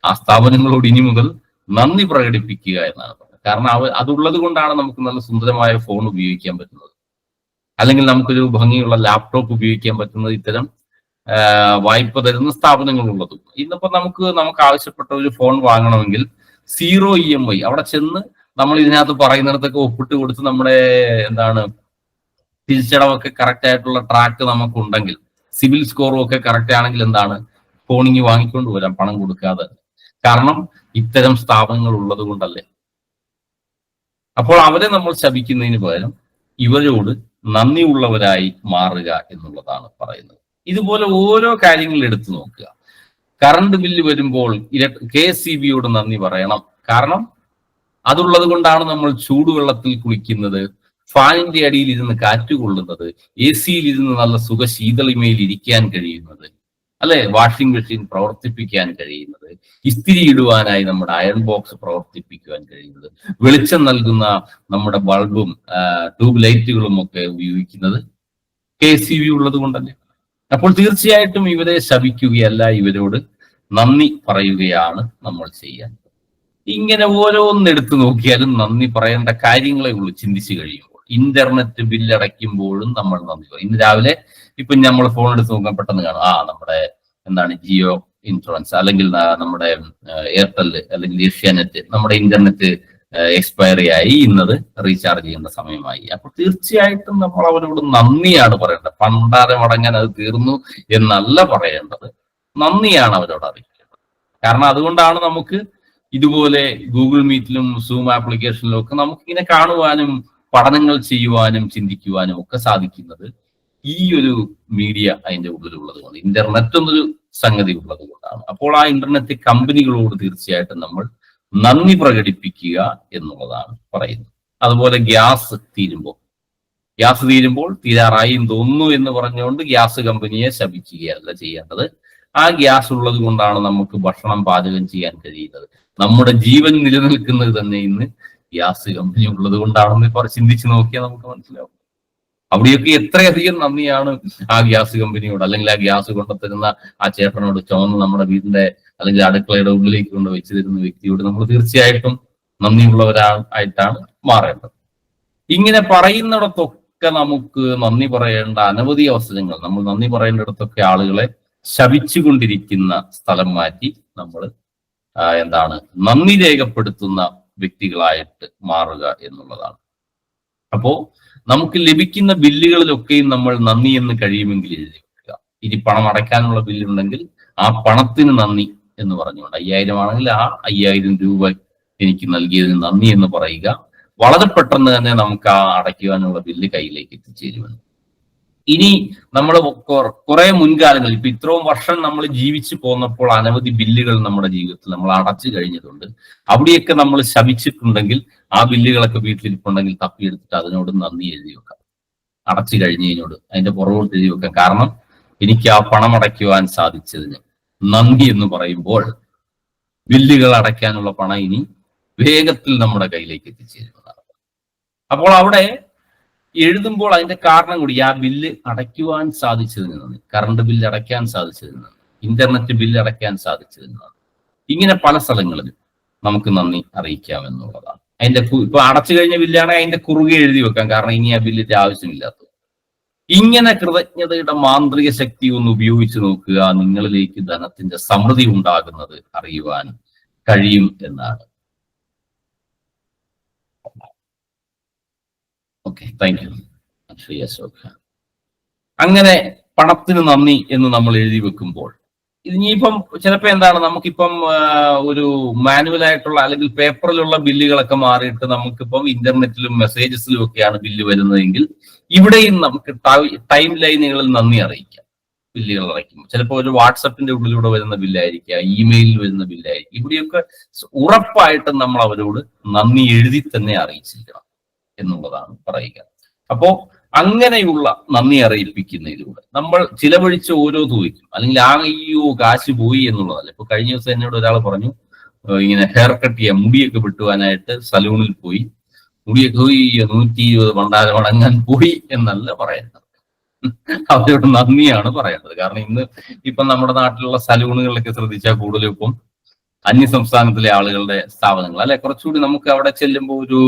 Speaker 1: ആ സ്ഥാപനങ്ങളോട് ഇനി മുതൽ നന്ദി പ്രകടിപ്പിക്കുക എന്നാണ് പറയുന്നത്. കാരണം അതുള്ളത് കൊണ്ടാണ് നമുക്ക് നല്ല സുന്ദരമായ ഫോൺ ഉപയോഗിക്കാൻ പറ്റുന്നത്, അല്ലെങ്കിൽ നമുക്കൊരു ഭംഗിയുള്ള ലാപ്ടോപ്പ് ഉപയോഗിക്കാൻ പറ്റുന്നത് ഇത്തരം വായ്പ തരുന്ന സ്ഥാപനങ്ങളുള്ളതും. ഇന്നിപ്പോ നമുക്ക് ആവശ്യപ്പെട്ട ഒരു ഫോൺ വാങ്ങണമെങ്കിൽ 0 EMI അവിടെ ചെന്ന് നമ്മൾ ഇതിനകത്ത് പറയുന്നിടത്തൊക്കെ ഒപ്പിട്ട് കൊടുത്ത് നമ്മുടെ തിരിച്ചടവൊക്കെ കറക്റ്റ് ആയിട്ടുള്ള ട്രാക്ക് നമുക്കുണ്ടെങ്കിൽ, സിവിൽ സ്കോറും ഒക്കെ കറക്റ്റ് ആണെങ്കിൽ ഫോണിങ് വാങ്ങിക്കൊണ്ട് വരാം പണം കൊടുക്കാതെ. കാരണം ഇത്തരം സ്ഥാപനങ്ങൾ ഉള്ളത് കൊണ്ടല്ലേ. അപ്പോൾ അവരെ നമ്മൾ ശപിക്കുന്നതിന് പകരം ഇവരോട് നന്ദിയുള്ളവരായി മാറുക എന്നുള്ളതാണ് പറയുന്നത്. ഇതുപോലെ ഓരോ കാര്യങ്ങൾ എടുത്തു നോക്കുക. കറണ്ട് ബില്ല് വരുമ്പോൾ KSEBയോട് നന്ദി പറയണം. കാരണം അതുള്ളത് കൊണ്ടാണ് നമ്മൾ ചൂടുവെള്ളത്തിൽ കുളിക്കുന്നത്, ഫാനിന്റെ അടിയിൽ ഇരുന്ന് കാറ്റുകൊള്ളുന്നത്, AC ഇരുന്ന് നല്ല സുഖശീതളിമയിൽ ഇരിക്കാൻ കഴിയുന്നത്, അല്ലെ? വാഷിംഗ് മെഷീൻ പ്രവർത്തിപ്പിക്കാൻ കഴിയുന്നത്, ഇസ്തിരി ഇടുവാനായി നമ്മുടെ അയൺ ബോക്സ് പ്രവർത്തിപ്പിക്കുവാൻ കഴിയുന്നത്, വെളിച്ചം നൽകുന്ന നമ്മുടെ ബൾബും ട്യൂബ് ലൈറ്റുകളും ഒക്കെ ഉപയോഗിക്കുന്നത് KSEB ഉള്ളത് കൊണ്ടല്ലേ. അപ്പോൾ തീർച്ചയായിട്ടും ഇവരെ ശപിക്കുകയല്ല, ഇവരോട് നന്ദി പറയുകയാണ് നമ്മൾ ചെയ്യാൻ. ഇങ്ങനെ ഓരോന്നെടുത്ത് നോക്കിയാലും നന്ദി പറയേണ്ട കാര്യങ്ങളെ ഉള്ളൂ ചിന്തിച്ചു കഴിയുമ്പോൾ. ഇന്റർനെറ്റ് ബില്ലടയ്ക്കുമ്പോഴും നമ്മൾ നന്ദി പറയും. ഇന്ന് രാവിലെ ഇപ്പൊ നമ്മൾ ഫോൺ എടുത്ത് നോക്കാൻ പെട്ടെന്ന് കാണും, നമ്മുടെ ജിയോ ഇൻഷുറൻസ്, അല്ലെങ്കിൽ നമ്മുടെ എയർടെൽ അല്ലെങ്കിൽ ഏഷ്യാനെറ്റ്, നമ്മുടെ ഇന്റർനെറ്റ് എക്സ്പയറി ആയി, ഇന്നത് റീചാർജ് ചെയ്യേണ്ട സമയമായി. അപ്പൊ തീർച്ചയായിട്ടും നമ്മൾ അവരോട് നന്ദിയാണ് പറയേണ്ടത്. പണ്ടാരം അടങ്ങാൻ അത് തീർന്നു എന്നല്ല പറയേണ്ടത്, നന്ദിയാണ് അവരോട് അറിയിക്കേണ്ടത്. കാരണം അതുകൊണ്ടാണ് നമുക്ക് ഇതുപോലെ ഗൂഗിൾ മീറ്റിലും സൂം ആപ്ലിക്കേഷനിലും ഒക്കെ നമുക്കിങ്ങനെ കാണുവാനും പഠനങ്ങൾ ചെയ്യുവാനും ചിന്തിക്കുവാനും ഒക്കെ സാധിക്കുന്നത് ഈ ഒരു മീഡിയ അതിന്റെ ഉള്ളിലുള്ളത് കൊണ്ട്, ഇന്റർനെറ്റ് എന്നൊരു സംഗതി ഉള്ളത് കൊണ്ടാണ്. അപ്പോൾ ആ ഇന്റർനെറ്റ് കമ്പനികളോട് തീർച്ചയായിട്ടും നമ്മൾ നന്ദി പ്രകടിപ്പിക്കുക എന്നുള്ളതാണ് പറയുന്നത്. അതുപോലെ ഗ്യാസ് തീരുമ്പോൾ ഗ്യാസ് തീരുമ്പോൾ തീരാറായും തോന്നുന്നു എന്ന് പറഞ്ഞുകൊണ്ട് ഗ്യാസ് കമ്പനിയെ ശപിക്കുകയല്ല ചെയ്യേണ്ടത്. ആ ഗ്യാസ് ഉള്ളത് കൊണ്ടാണ് നമുക്ക് ഭക്ഷണം പാചകം ചെയ്യാൻ കഴിയുന്നത്. നമ്മുടെ ജീവൻ നിലനിൽക്കുന്നത് തന്നെ ഇന്ന് ഗ്യാസ് കമ്പനി ഉള്ളത് കൊണ്ടാണെന്ന് ചിന്തിച്ചു നോക്കിയാൽ നമുക്ക് മനസ്സിലാവും. അവിടെയൊക്കെ എത്രയധികം നന്ദിയാണ് ആ ഗ്യാസ് കമ്പനിയോട്, അല്ലെങ്കിൽ ആ ഗ്യാസ് കൊണ്ടുതരുന്ന ആ ചേട്ടനോട്, ചുമന്ന് നമ്മുടെ വീടിന്റെ അല്ലെങ്കിൽ അടുക്കളയുടെ ഉള്ളിലേക്ക് കൊണ്ട് വെച്ച് തരുന്ന വ്യക്തിയോട് നമ്മൾ തീർച്ചയായിട്ടും നന്ദിയുള്ളവരായിട്ടാണ് മാറേണ്ടത്. ഇങ്ങനെ പറയുന്നിടത്തൊക്കെ നമുക്ക് നന്ദി പറയേണ്ട അനവധി അവസരങ്ങൾ, നമ്മൾ നന്ദി പറയേണ്ടിടത്തൊക്കെ ആളുകളെ ശപിച്ചുകൊണ്ടിരിക്കുന്ന സ്ഥലം മാറ്റി നമ്മൾ നന്ദി രേഖപ്പെടുത്തുന്ന വ്യക്തികളായിട്ട് മാറുക എന്നുള്ളതാണ്. അപ്പോ നമുക്ക് ലഭിക്കുന്ന ബില്ലുകളിലൊക്കെയും നമ്മൾ നന്ദി എന്ന് കഴിയുമെങ്കിൽ എഴുതി വെക്കുക. ഇനി പണം അടയ്ക്കാനുള്ള ബില്ലുണ്ടെങ്കിൽ ആ പണത്തിന് നന്ദി എന്ന് പറഞ്ഞുകൊണ്ട്, 5000 ആണെങ്കിൽ ആ 5000 രൂപ എനിക്ക് നൽകിയതിന് നന്ദി എന്ന് പറയുക. വളരെ പെട്ടെന്ന് തന്നെ നമുക്ക് ആ അടയ്ക്കുവാനുള്ള ബില്ല് കയ്യിലേക്ക് എത്തിച്ചേരുമെന്ന്. ഇനി നമ്മൾ കുറെ മുൻകാലങ്ങളിൽ, ഇപ്പൊ ഇത്രയും വർഷം നമ്മൾ ജീവിച്ചു പോന്നപ്പോൾ അനവധി ബില്ലുകൾ നമ്മുടെ ജീവിതത്തിൽ നമ്മൾ അടച്ചു കഴിഞ്ഞിട്ടുണ്ട്. അവിടെയൊക്കെ നമ്മൾ ശപിച്ചിട്ടുണ്ടെങ്കിൽ ആ ബില്ലുകളൊക്കെ വീട്ടിലിരിപ്പുണ്ടെങ്കിൽ തപ്പിയെടുത്തിട്ട് അതിനോട് നന്ദി എഴുതി വെക്കാം. അടച്ചു കഴിഞ്ഞതിനോട് അതിന്റെ പുറകോട്ട് എഴുതി വെക്കാം. കാരണം എനിക്ക് ആ പണം അടയ്ക്കുവാൻ സാധിച്ചതിന് നന്ദി എന്ന് പറയുമ്പോൾ ബില്ലുകൾ അടയ്ക്കാനുള്ള പണം ഇനി വേഗത്തിൽ നമ്മുടെ കയ്യിലേക്ക് എത്തിച്ചേരുന്നതാണ്. അപ്പോൾ അവിടെ എഴുതുമ്പോൾ അതിന്റെ കാരണം കൂടി, ആ ബില്ല് അടയ്ക്കുവാൻ സാധിച്ചതിന് നന്ദി, കറണ്ട് ബില്ല് അടയ്ക്കാൻ സാധിച്ചതിന് നന്ദി, ഇന്റർനെറ്റ് ബില്ല് അടയ്ക്കാൻ സാധിച്ചതിന് നന്ദി. ഇങ്ങനെ പല സ്ഥലങ്ങളിലും നമുക്ക് നന്ദി അറിയിക്കാമെന്നുള്ളതാണ്. അതിന്റെ ഇപ്പൊ അടച്ചു കഴിഞ്ഞ ബില്ലാണെങ്കിൽ അതിന്റെ കുറുകെ എഴുതി വെക്കാം, കാരണം ഇനി ആ ബില്ലിന്റെ ആവശ്യമില്ലാത്തത്. ഇങ്ങനെ കൃതജ്ഞതയുടെ മാന്ത്രിക ശക്തി ഒന്ന് ഉപയോഗിച്ച് നോക്കുക, നിങ്ങളിലേക്ക് ധനത്തിന്റെ സമൃദ്ധി ഉണ്ടാകുന്നത് അറിയുവാൻ കഴിയും എന്നാണ്. Okay, thank you. അങ്ങനെ പണത്തിന് നന്ദി എന്ന് നമ്മൾ എഴുതി വെക്കുമ്പോൾ ഇനിയിപ്പം ചിലപ്പോ നമുക്കിപ്പം ഒരു മാനുവലായിട്ടുള്ള അല്ലെങ്കിൽ പേപ്പറിലുള്ള ബില്ലുകളൊക്കെ മാറിയിട്ട് നമുക്കിപ്പം ഇന്റർനെറ്റിലും മെസ്സേജസിലും ഒക്കെയാണ് ബില്ല് വരുന്നതെങ്കിൽ ഇവിടെയും നമുക്ക് ടൈം ലൈനുകളിൽ നന്ദി അറിയിക്കാം. ബില്ലുകൾ അടയ്ക്കുമ്പോൾ ചിലപ്പോൾ ഒരു വാട്സപ്പിന്റെ ഉള്ളിലൂടെ വരുന്ന ബില്ലായിരിക്കുക, ഇമെയിലിൽ വരുന്ന ബില്ലായിരിക്കും. ഇവിടെയൊക്കെ ഉറപ്പായിട്ടും നമ്മൾ അവരോട് നന്ദി എഴുതി തന്നെ അറിയിച്ചിരിക്കണം എന്നുള്ളതാണ് പറയുക. അപ്പോ അങ്ങനെയുള്ള നന്ദി അറിയിപ്പിക്കുന്നതിലൂടെ നമ്മൾ ചിലവഴിച്ച ഓരോ തൂവയ്ക്കും, അല്ലെങ്കിൽ അയ്യോ കാശ് പോയി എന്നുള്ളതല്ല. ഇപ്പൊ കഴിഞ്ഞ ദിവസം എന്നോട് ഒരാൾ പറഞ്ഞു, ഇങ്ങനെ ഹെയർ കട്ട് ചെയ്യാൻ, മുടിയൊക്കെ വെട്ടുവാനായിട്ട് സലൂണിൽ പോയി, മുടിയൊക്കെ പോയി 120 പണ്ടാര മടങ്ങാൻ പോയി എന്നല്ല പറയുന്നത്, അവരോട് നന്ദിയാണ് പറയേണ്ടത്. കാരണം ഇപ്പം നമ്മുടെ നാട്ടിലുള്ള സലൂണുകളിലൊക്കെ ശ്രദ്ധിച്ചാൽ കൂടുതലും ഇപ്പം അന്യ സംസ്ഥാനത്തിലെ ആളുകളുടെ സ്ഥാപനങ്ങൾ അല്ലെ, കുറച്ചുകൂടി നമുക്ക് അവിടെ ചെല്ലുമ്പോൾ ഒരു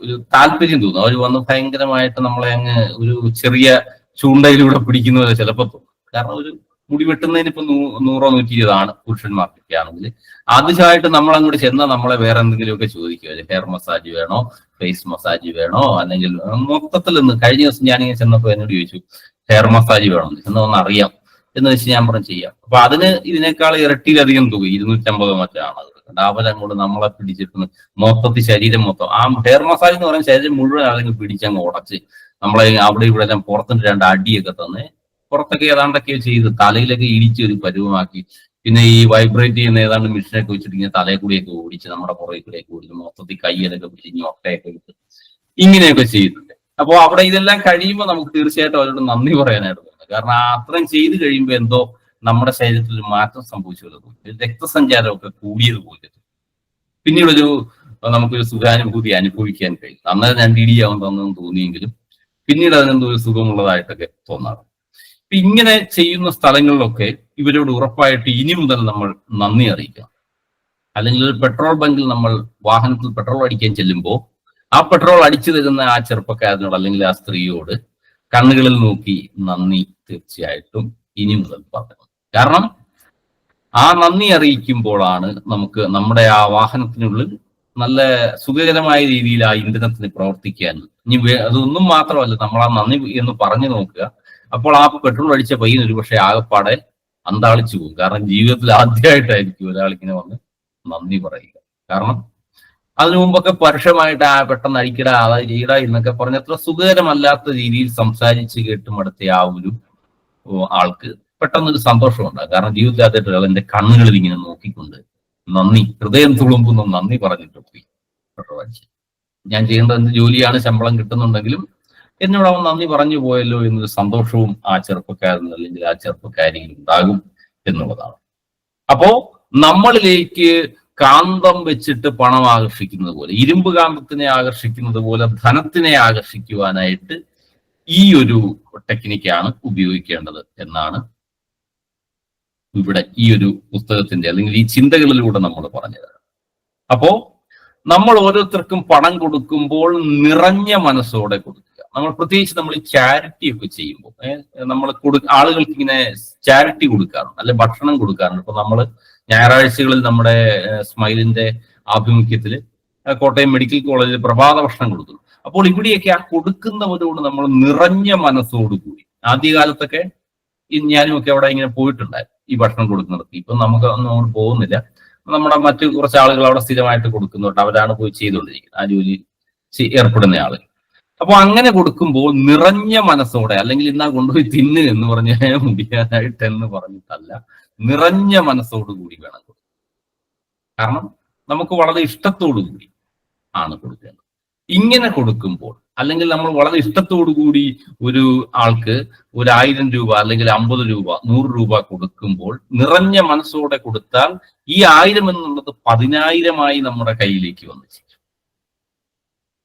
Speaker 1: ഒരു താല്പര്യം തോന്നും. അവർ വന്ന് ഭയങ്കരമായിട്ട് നമ്മളെ അങ്ങ് ഒരു ചെറിയ ചൂണ്ടയിലൂടെ പിടിക്കുന്നത് ചിലപ്പോൾ തോന്നും. കാരണം ഒരു മുടി വെട്ടുന്നതിന് ഇപ്പൊ 100 120 പുരുഷന്മാർക്കൊക്കെ ആണെങ്കിൽ ആദ്യമായിട്ട് നമ്മൾ അങ്ങോട്ട് ചെന്നാൽ നമ്മളെ വേറെ എന്തെങ്കിലുമൊക്കെ ചോദിക്കുമല്ലോ, ഹെയർ മസാജ് വേണോ, ഫേസ് മസാജ് വേണോ, അല്ലെങ്കിൽ മൊത്തത്തിൽ കഴിഞ്ഞ ദിവസം ഞാനിങ്ങനെ ചെന്നപ്പോൾ എന്നോട് ചോദിച്ചു ഹെയർ മസാജ് വേണോ എന്ന് ഒന്ന് അറിയാം എന്ന് വെച്ച് ഞാൻ പറഞ്ഞു ചെയ്യാം. അപ്പൊ അതിന് ഇതിനേക്കാൾ ഇരട്ടിയിലധികം തുക 250 മറ്റാണ്. അവരങ്ങോട്ട് നമ്മളെ പിടിച്ചിട്ട് മൊത്തത്തിൽ ശരീരം മൊത്തം, ആ ഹെയർ മസാജ് എന്ന് പറയുന്ന ശരീരം മുഴുവൻ അല്ലെങ്കിൽ പിടിച്ചങ്ങ് ഉടച്ച് നമ്മളെ അവിടെ ഇവിടെ എല്ലാം പുറത്തിന്റെ 2 അടിയൊക്കെ തന്നെ പുറത്തൊക്കെ ഏതാണ്ടൊക്കെ ചെയ്ത് തലയിലൊക്കെ ഇടിച്ച് ഒരു പരുവമാക്കി, പിന്നെ ഈ വൈബ്രേറ്റ് ചെയ്യുന്ന ഏതാണ്ട് മെഷീനൊക്കെ വെച്ചിട്ട് ഇങ്ങനെ തലയിൽ കൂടിയൊക്കെ ഓടിച്ച് നമ്മുടെ പുറകെ കൂടെയൊക്കെ ഓടിച്ച് മൊത്തത്തിൽ കയ്യിലൊക്കെ പിടിച്ച് ഒട്ടയൊക്കെ ഇട്ട് ഇങ്ങനെയൊക്കെ ചെയ്യുന്നുണ്ട്. അപ്പോൾ അവിടെ ഇതെല്ലാം കഴിയുമ്പോൾ നമുക്ക് തീർച്ചയായിട്ടും അവരോട് നന്ദി പറയാനായിട്ട് തോന്നുന്നത്. കാരണം അത്രയും ചെയ്ത് കഴിയുമ്പോൾ എന്തോ നമ്മുടെ ശരീരത്തിൽ ഒരു മാറ്റം സംഭവിച്ചല്ലോ, രക്തസഞ്ചാരമൊക്കെ കൂടിയതുപോലെ പിന്നീടൊരു നമുക്കൊരു സുഖാനുഭൂതി അനുഭവിക്കാൻ കഴിയും. അന്നേരം 2 ഇടിയാവുന്നതെന്ന് തോന്നിയെങ്കിലും പിന്നീട് അതിനെന്തോ ഒരു സുഖമുള്ളതായിട്ടൊക്കെ തോന്നാറുണ്ട്. ഇങ്ങനെ ചെയ്യുന്ന സ്ഥലങ്ങളിലൊക്കെ ഇവരോട് ഉറപ്പായിട്ട് ഇനി മുതൽ നമ്മൾ നന്ദി അറിയിക്കണം. അല്ലെങ്കിൽ ഒരു പെട്രോൾ ബങ്കിൽ നമ്മൾ വാഹനത്തിൽ പെട്രോൾ അടിക്കാൻ ചെല്ലുമ്പോൾ ആ പെട്രോൾ അടിച്ചു തരുന്ന ആ ചെറുപ്പക്കാരനോട് അല്ലെങ്കിൽ ആ സ്ത്രീയോട് കണ്ണുകളിൽ നോക്കി നന്ദി തീർച്ചയായിട്ടും ഇനി മുതൽ പറയണം. കാരണം ആ നന്ദി അറിയിക്കുമ്പോഴാണ് നമുക്ക് നമ്മുടെ ആ വാഹനത്തിനുള്ളിൽ നല്ല സുഖകരമായ രീതിയിൽ ആ ഇന്ധനത്തിന് പ്രവർത്തിക്കാൻ. ഇനി അതൊന്നും മാത്രമല്ല, നമ്മൾ ആ നന്ദി എന്ന് പറഞ്ഞു നോക്കുക. അപ്പോൾ ആ പെട്രോൾ അടിച്ച പയ്യൻ ഒരു പക്ഷെ ആകെപ്പാടെ അന്താളിച്ചു പോകും. കാരണം ജീവിതത്തിൽ ആദ്യമായിട്ടായിരിക്കും ഒരാളിങ്ങനെ വന്ന് നന്ദി പറയുക. കാരണം അതിനു മുമ്പൊക്കെ പരുഷമായിട്ട് പെട്ടെന്ന് അടിക്കടാ അതായത് ചെയ്യടാ എന്നൊക്കെ പറഞ്ഞ് അത്ര സുഖകരമല്ലാത്ത രീതിയിൽ സംസാരിച്ച് കേട്ടും അടുത്ത ആ ഒരു ആൾക്ക് പെട്ടെന്നൊരു സന്തോഷമുണ്ടാകും. കാരണം ജീവിതത്തിൽ ആദ്യമായിട്ട് എന്റെ കണ്ണുകളിൽ ഇങ്ങനെ നോക്കിക്കൊണ്ട് നന്ദി, ഹൃദയം തുളുമ്പുന്ന നന്ദി പറഞ്ഞിട്ട് പോയി പെട്രോൾ അടിച്ച്. ഞാൻ ചെയ്യേണ്ട എന്ത് ജോലിയാണ്, ശമ്പളം കിട്ടുന്നുണ്ടെങ്കിലും എന്നോട് അവൻ നന്ദി പറഞ്ഞു പോയല്ലോ എന്നൊരു സന്തോഷവും ആ ചെറുപ്പക്കാരൻ അല്ലെങ്കിൽ ആ ചെറുപ്പക്കാരിയിൽ ഉണ്ടാകും എന്നുള്ളതാണ്. അപ്പോ നമ്മളിലേക്ക് കാന്തം വെച്ചിട്ട് പണം ആകർഷിക്കുന്നത് പോലെ, ഇരുമ്പ് കാന്തത്തിനെ ആകർഷിക്കുന്നത് പോലെ ധനത്തിനെ ആകർഷിക്കുവാനായിട്ട് ഈ ഒരു ടെക്നിക്കാണ് ഉപയോഗിക്കേണ്ടത് എന്നാണ് ഇവിടെ ഈ ഒരു പുസ്തകത്തിന്റെ അല്ലെങ്കിൽ ഈ ചിന്തകളിലൂടെ നമ്മൾ പറഞ്ഞത്. അപ്പോ നമ്മൾ ഓരോരുത്തർക്കും പണം കൊടുക്കുമ്പോൾ നിറഞ്ഞ മനസ്സോടെ കൊടുക്കുക. നമ്മൾ പ്രത്യേകിച്ച് നമ്മൾ ഈ ചാരിറ്റി ഒക്കെ ചെയ്യുമ്പോൾ നമ്മൾ ആളുകൾക്ക് ഇങ്ങനെ ചാരിറ്റി കൊടുക്കാറുണ്ട്, അല്ലെ ഭക്ഷണം കൊടുക്കാറുണ്ട്. ഇപ്പൊ നമ്മൾ ഞായറാഴ്ചകളിൽ നമ്മുടെ സ്മൈലിന്റെ ആഭിമുഖ്യത്തിൽ കോട്ടയം മെഡിക്കൽ കോളേജിൽ പ്രഭാത ഭക്ഷണം കൊടുക്കുന്നു. അപ്പോൾ ഇവിടെയൊക്കെ ആ കൊടുക്കുന്നവരോട് നമ്മൾ നിറഞ്ഞ മനസ്സോടുകൂടി, ആദ്യകാലത്തൊക്കെ ഞാനും ഒക്കെ അവിടെ ഇങ്ങനെ പോയിട്ടുണ്ടായിരുന്നു ഈ ഭക്ഷണം കൊടുക്കുന്നിടത്ത്. ഇപ്പൊ നമുക്ക് ഒന്നും പോകുന്നില്ല, നമ്മുടെ മറ്റു കുറച്ച് ആളുകൾ അവിടെ സ്ഥിരമായിട്ട് കൊടുക്കുന്നുണ്ട്, അവരാണ് പോയി ചെയ്തുകൊണ്ടിരിക്കുന്നത്, ആ ജോലി ഏർപ്പെടുന്ന ആളുകൾ. അപ്പൊ അങ്ങനെ കൊടുക്കുമ്പോൾ നിറഞ്ഞ മനസ്സോടെ, അല്ലെങ്കിൽ ഇന്നാ കൊണ്ടുപോയി തിന്ന് എന്ന് പറഞ്ഞാൽ മുടിയാനായിട്ട് എന്ന് പറഞ്ഞിട്ടല്ല, നിറഞ്ഞ മനസ്സോടു കൂടി വേണം കൊടുക്കാൻ. കാരണം നമുക്ക് വളരെ ഇഷ്ടത്തോടു കൂടി ആണ് കൊടുക്കേണ്ടത്. ഇങ്ങനെ കൊടുക്കുമ്പോൾ, അല്ലെങ്കിൽ നമ്മൾ വളരെ ഇഷ്ടത്തോടു കൂടി ഒരു ആൾക്ക് 1000 രൂപ അല്ലെങ്കിൽ 50 രൂപ 100 രൂപ കൊടുക്കുമ്പോൾ നിറഞ്ഞ മനസ്സോടെ കൊടുത്താൽ ഈ 1000 എന്നുള്ളത് 10,000 നമ്മുടെ കയ്യിലേക്ക് വന്നു ചേരും.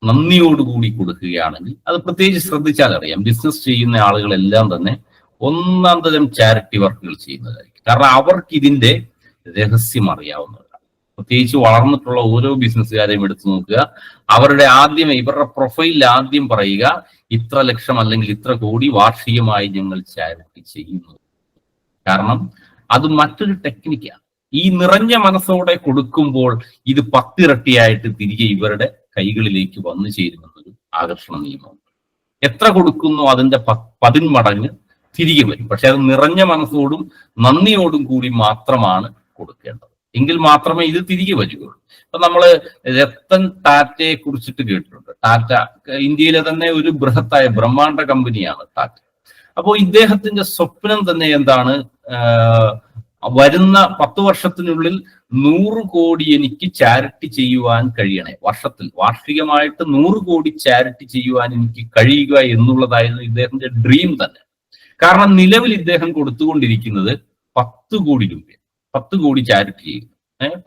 Speaker 1: നന്ദിയോടുകൂടി കൊടുക്കുകയാണെങ്കിൽ, അത് പ്രത്യേകിച്ച് ശ്രദ്ധിച്ചാൽ അറിയാം, ബിസിനസ് ചെയ്യുന്ന ആളുകളെല്ലാം തന്നെ ഒന്നാം തരം ചാരിറ്റി വർക്കുകൾ ചെയ്യുന്നതായിരിക്കും. കാരണം അവർക്ക് ഇതിന്റെ രഹസ്യം അറിയാവുന്നവരാണ്. പ്രത്യേകിച്ച് വളർന്നിട്ടുള്ള ഓരോ ബിസിനസ്സുകാരെയും എടുത്തു നോക്കുക, അവരുടെ ഇവരുടെ പ്രൊഫൈലിൽ ആദ്യം പറയുക, ഇത്ര ലക്ഷം അല്ലെങ്കിൽ ഇത്ര കോടി വാർഷികമായി ഞങ്ങൾ ചാരിറ്റി ചെയ്യുന്നു. കാരണം അത് മറ്റൊരു ടെക്നിക്കാണ്. ഈ നിറഞ്ഞ മനസ്സോടെ കൊടുക്കുമ്പോൾ ഇത് 10 ഇരട്ടിയായിട്ട് തിരികെ ഇവരുടെ കൈകളിലേക്ക് വന്നു ചേരുമെന്നൊരു ആകർഷണ നിയമമുണ്ട്. എത്ര കൊടുക്കുന്നു അതിന്റെ 10 മടങ്ങ് തിരികെ വരും. പക്ഷെ അത് നിറഞ്ഞ മനസ്സോടും നന്ദിയോടും കൂടി മാത്രമാണ് കൊടുക്കേണ്ടത്. എങ്കിൽ മാത്രമേ ഇത് തിരികെ വരികയുള്ളൂ. ഇപ്പൊ നമ്മള് രത്തൻ ടാറ്റയെ കുറിച്ചിട്ട് കേട്ടിട്ടുണ്ട്. ടാറ്റ ഇന്ത്യയിലെ തന്നെ ഒരു ബൃഹത്തായ ബ്രഹ്മാണ്ഡ കമ്പനിയാണ് ടാറ്റ. അപ്പോൾ ഇദ്ദേഹത്തിന്റെ സ്വപ്നം തന്നെ എന്താണ്? വരുന്ന 10 വർഷത്തിനുള്ളിൽ 100 കോടി എനിക്ക് ചാരിറ്റി ചെയ്യുവാൻ കഴിയണേ, വാർഷികമായിട്ട് 100 കോടി ചാരിറ്റി ചെയ്യുവാൻ എനിക്ക് കഴിയുക എന്നുള്ളതായിരുന്നു ഇദ്ദേഹത്തിന്റെ ഡ്രീം തന്നെ. കാരണം നിലവിൽ ഇദ്ദേഹം കൊടുത്തുകൊണ്ടിരിക്കുന്നത് 10 കോടി രൂപ, 10 കോടി ചാരിറ്റി ചെയ്യും,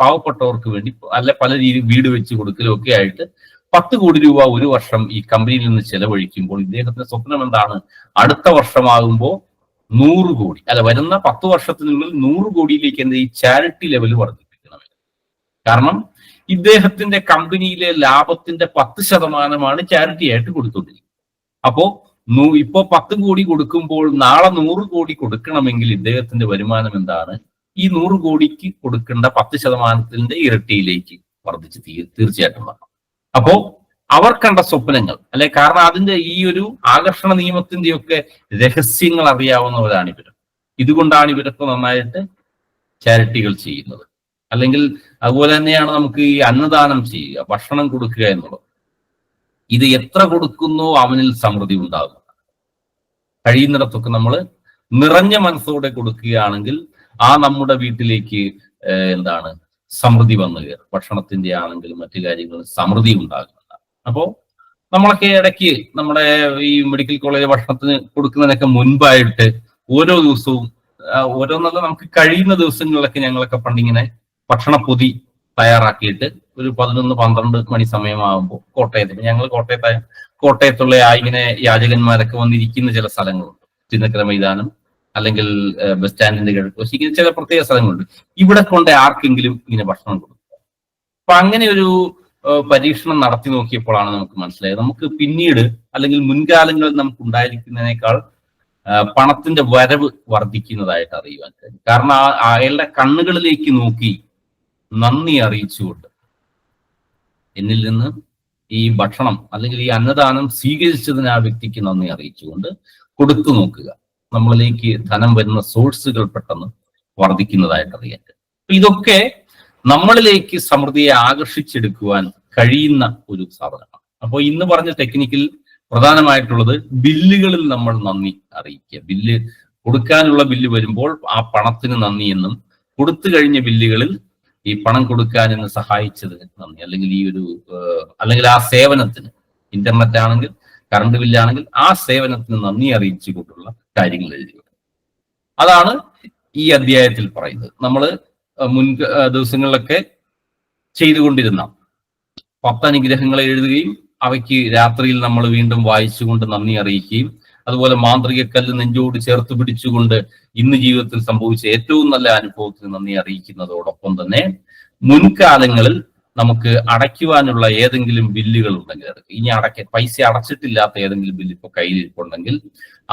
Speaker 1: പാവപ്പെട്ടവർക്ക് വേണ്ടി, അല്ല പല രീതി വീട് വെച്ച് കൊടുക്കലും ഒക്കെ ആയിട്ട് 10 കോടി രൂപ ഒരു വർഷം ഈ കമ്പനിയിൽ നിന്ന് ചെലവഴിക്കുമ്പോൾ ഇദ്ദേഹത്തിന്റെ സ്വപ്നം എന്താണ്? അടുത്ത വർഷമാകുമ്പോൾ 100 കോടി, അല്ല വരുന്ന 10 വർഷത്തിനുള്ളിൽ 100 കോടിയിലേക്ക് ഈ ചാരിറ്റി ലെവൽ വർദ്ധിപ്പിക്കണം. കാരണം ഇദ്ദേഹത്തിന്റെ കമ്പനിയിലെ ലാഭത്തിന്റെ 10% ചാരിറ്റി ആയിട്ട് കൊടുത്തുകൊണ്ടിരിക്കുന്നത്. അപ്പോ ഇപ്പോ 10 കോടി കൊടുക്കുമ്പോൾ നാളെ 100 കോടി കൊടുക്കണമെങ്കിൽ ഇദ്ദേഹത്തിന്റെ വരുമാനം എന്താണ്? ഈ 100 കോടിക്ക് കൊടുക്കേണ്ട 10% ഇരട്ടിയിലേക്ക് വർദ്ധിച്ച് തീർച്ചയായിട്ടും വരണം. അപ്പോ അവർ കണ്ട സ്വപ്നങ്ങൾ, അല്ലെ, കാരണം അതിന്റെ ഈ ഒരു ആകർഷണ നിയമത്തിന്റെ ഒക്കെ രഹസ്യങ്ങൾ അറിയാവുന്നവരാണ് ഇവർ. ഇതുകൊണ്ടാണ് ഇവരൊക്കെ നന്നായിട്ട് ചാരിറ്റികൾ ചെയ്യുന്നത്. അല്ലെങ്കിൽ അതുപോലെ തന്നെയാണ് നമുക്ക് ഈ അന്നദാനം ചെയ്യുക, ഭക്ഷണം കൊടുക്കുക എന്നുള്ളത്. ഇത് എത്ര കൊടുക്കുന്നോ അവനിൽ സമൃദ്ധി ഉണ്ടാകും. കഴിയുന്നിടത്തൊക്കെ നമ്മൾ നിറഞ്ഞ മനസ്സോടെ കൊടുക്കുകയാണെങ്കിൽ നമ്മുടെ വീട്ടിലേക്ക് എന്താണ് സമൃദ്ധി വന്നു കയറും. ഭക്ഷണത്തിന്റെ ആണെങ്കിലും മറ്റു കാര്യങ്ങളും സമൃദ്ധി ഉണ്ടാകുന്നതാണ്. അപ്പോ നമ്മളൊക്കെ ഇടയ്ക്ക് നമ്മുടെ ഈ മെഡിക്കൽ കോളേജ് ഭക്ഷണത്തിന് കൊടുക്കുന്നതിനൊക്കെ മുൻപായിട്ട് ഓരോ ദിവസവും ഓരോന്നല്ല, നമുക്ക് കഴിയുന്ന ദിവസങ്ങളിലൊക്കെ ഞങ്ങളൊക്കെ പണ്ടിങ്ങനെ ഭക്ഷണ പൊതി തയ്യാറാക്കിയിട്ട് ഒരു 11-12 മണി സമയമാകുമ്പോൾ കോട്ടയത്ത്, ഞങ്ങൾ കോട്ടയത്തുള്ള ഇങ്ങനെ യാചകന്മാരൊക്കെ വന്നിരിക്കുന്ന ചില സ്ഥലങ്ങളുണ്ട്. ചിന്നക്കര മൈതാനം അല്ലെങ്കിൽ ബസ് സ്റ്റാൻഡിന്റെ കിഴക്ക് വശം, ഇങ്ങനെ ചില പ്രത്യേക സ്ഥലങ്ങളുണ്ട്. ഇവിടെ കൊണ്ട് ആർക്കെങ്കിലും ഇങ്ങനെ ഭക്ഷണം കൊടുക്കുക. അപ്പൊ അങ്ങനെ ഒരു പരീക്ഷണം നടത്തി നോക്കിയപ്പോഴാണ് നമുക്ക് മനസ്സിലായത്, നമുക്ക് പിന്നീട് അല്ലെങ്കിൽ മുൻകാലങ്ങളിൽ നമുക്ക് ഉണ്ടായിരിക്കുന്നതിനേക്കാൾ പണത്തിന്റെ വരവ് വർദ്ധിക്കുന്നതായിട്ട് അറിയുവാൻ കഴിയും. കാരണം അയാളുടെ കണ്ണുകളിലേക്ക് നോക്കി നന്ദി അറിയിച്ചുകൊണ്ട്, എന്നിൽ നിന്ന് ഈ ഭക്ഷണം അല്ലെങ്കിൽ ഈ അന്നദാനം സ്വീകരിച്ചതിന് ആ വ്യക്തിക്ക് നന്ദി അറിയിച്ചുകൊണ്ട് കൊടുത്തു നോക്കുക. നമ്മളിലേക്ക് ധനം വരുന്ന സോഴ്സുകൾ പെട്ടെന്ന് വർദ്ധിക്കുന്നതായിട്ട് അറിയാൻ കഴിയും. ഇതൊക്കെ നമ്മളിലേക്ക് സമൃദ്ധിയെ ആകർഷിച്ചെടുക്കുവാൻ കഴിയുന്ന ഒരു സാധനമാണ്. അപ്പോൾ ഇന്ന് പറഞ്ഞ ടെക്നിക്കിൽ പ്രധാനമായിട്ടുള്ളത് ബില്ലുകളിൽ നമ്മൾ നന്ദി അറിയിക്കുക. കൊടുക്കാനുള്ള ബില്ല് വരുമ്പോൾ ആ പണത്തിന് നന്ദി എന്നും, കൊടുത്തു കഴിഞ്ഞ ബില്ലുകളിൽ ഈ പണം കൊടുക്കാൻ എന്നെ സഹായിച്ചതിന് നന്ദി, അല്ലെങ്കിൽ ഈ ഒരു അല്ലെങ്കിൽ ആ സേവനത്തിന്, ഇന്റർനെറ്റ് ആണെങ്കിൽ കറണ്ട് ബില്ലാണെങ്കിൽ ആ സേവനത്തിന് നന്ദി അറിയിച്ചുകൊണ്ടുള്ള കാര്യങ്ങൾ എഴുതി വെക്കണം. അതാണ് ഈ അധ്യായത്തിൽ പറയുന്നത്. നമ്മൾ മുൻ ദിവസങ്ങളിലൊക്കെ ചെയ്തുകൊണ്ടിരുന്ന 10 അനുഗ്രഹങ്ങളെ എഴുതുകയും അവയ്ക്ക് രാത്രിയിൽ നമ്മൾ വീണ്ടും വായിച്ചുകൊണ്ട് നന്ദി അറിയിക്കുകയും, അതുപോലെ മാന്ത്രിക കല്ല് നെഞ്ചോട് ചേർത്ത് പിടിച്ചുകൊണ്ട് ഇന്ന് ജീവിതത്തിൽ സംഭവിച്ച ഏറ്റവും നല്ല അനുഭവത്തിന് നന്ദി അറിയിക്കുന്നതോടൊപ്പം തന്നെ മുൻകാലങ്ങളിൽ നമുക്ക് അടയ്ക്കുവാനുള്ള ഏതെങ്കിലും ബില്ലുകൾ ഉണ്ടെങ്കിൽ, ഇനി പൈസ അടച്ചിട്ടില്ലാത്ത ഏതെങ്കിലും ബില്ല് ഇപ്പൊ കയ്യിലിരിപ്പുണ്ടെങ്കിൽ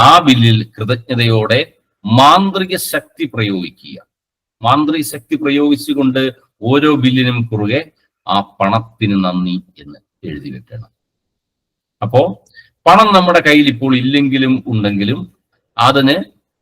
Speaker 1: ആ ബില്ലിൽ കൃതജ്ഞതയോടെ മാന്ത്രിക ശക്തി പ്രയോഗിക്കുക. മാന്ത്രിക ശക്തി പ്രയോഗിച്ചുകൊണ്ട് ഓരോ ബില്ലിനും കുറുകെ ആ പണത്തിന് നന്ദി എന്ന് എഴുതി വെക്കണം. അപ്പോ പണം നമ്മുടെ കയ്യിൽ ഇപ്പോൾ ഇല്ലെങ്കിലും ഉണ്ടെങ്കിലും അതിന്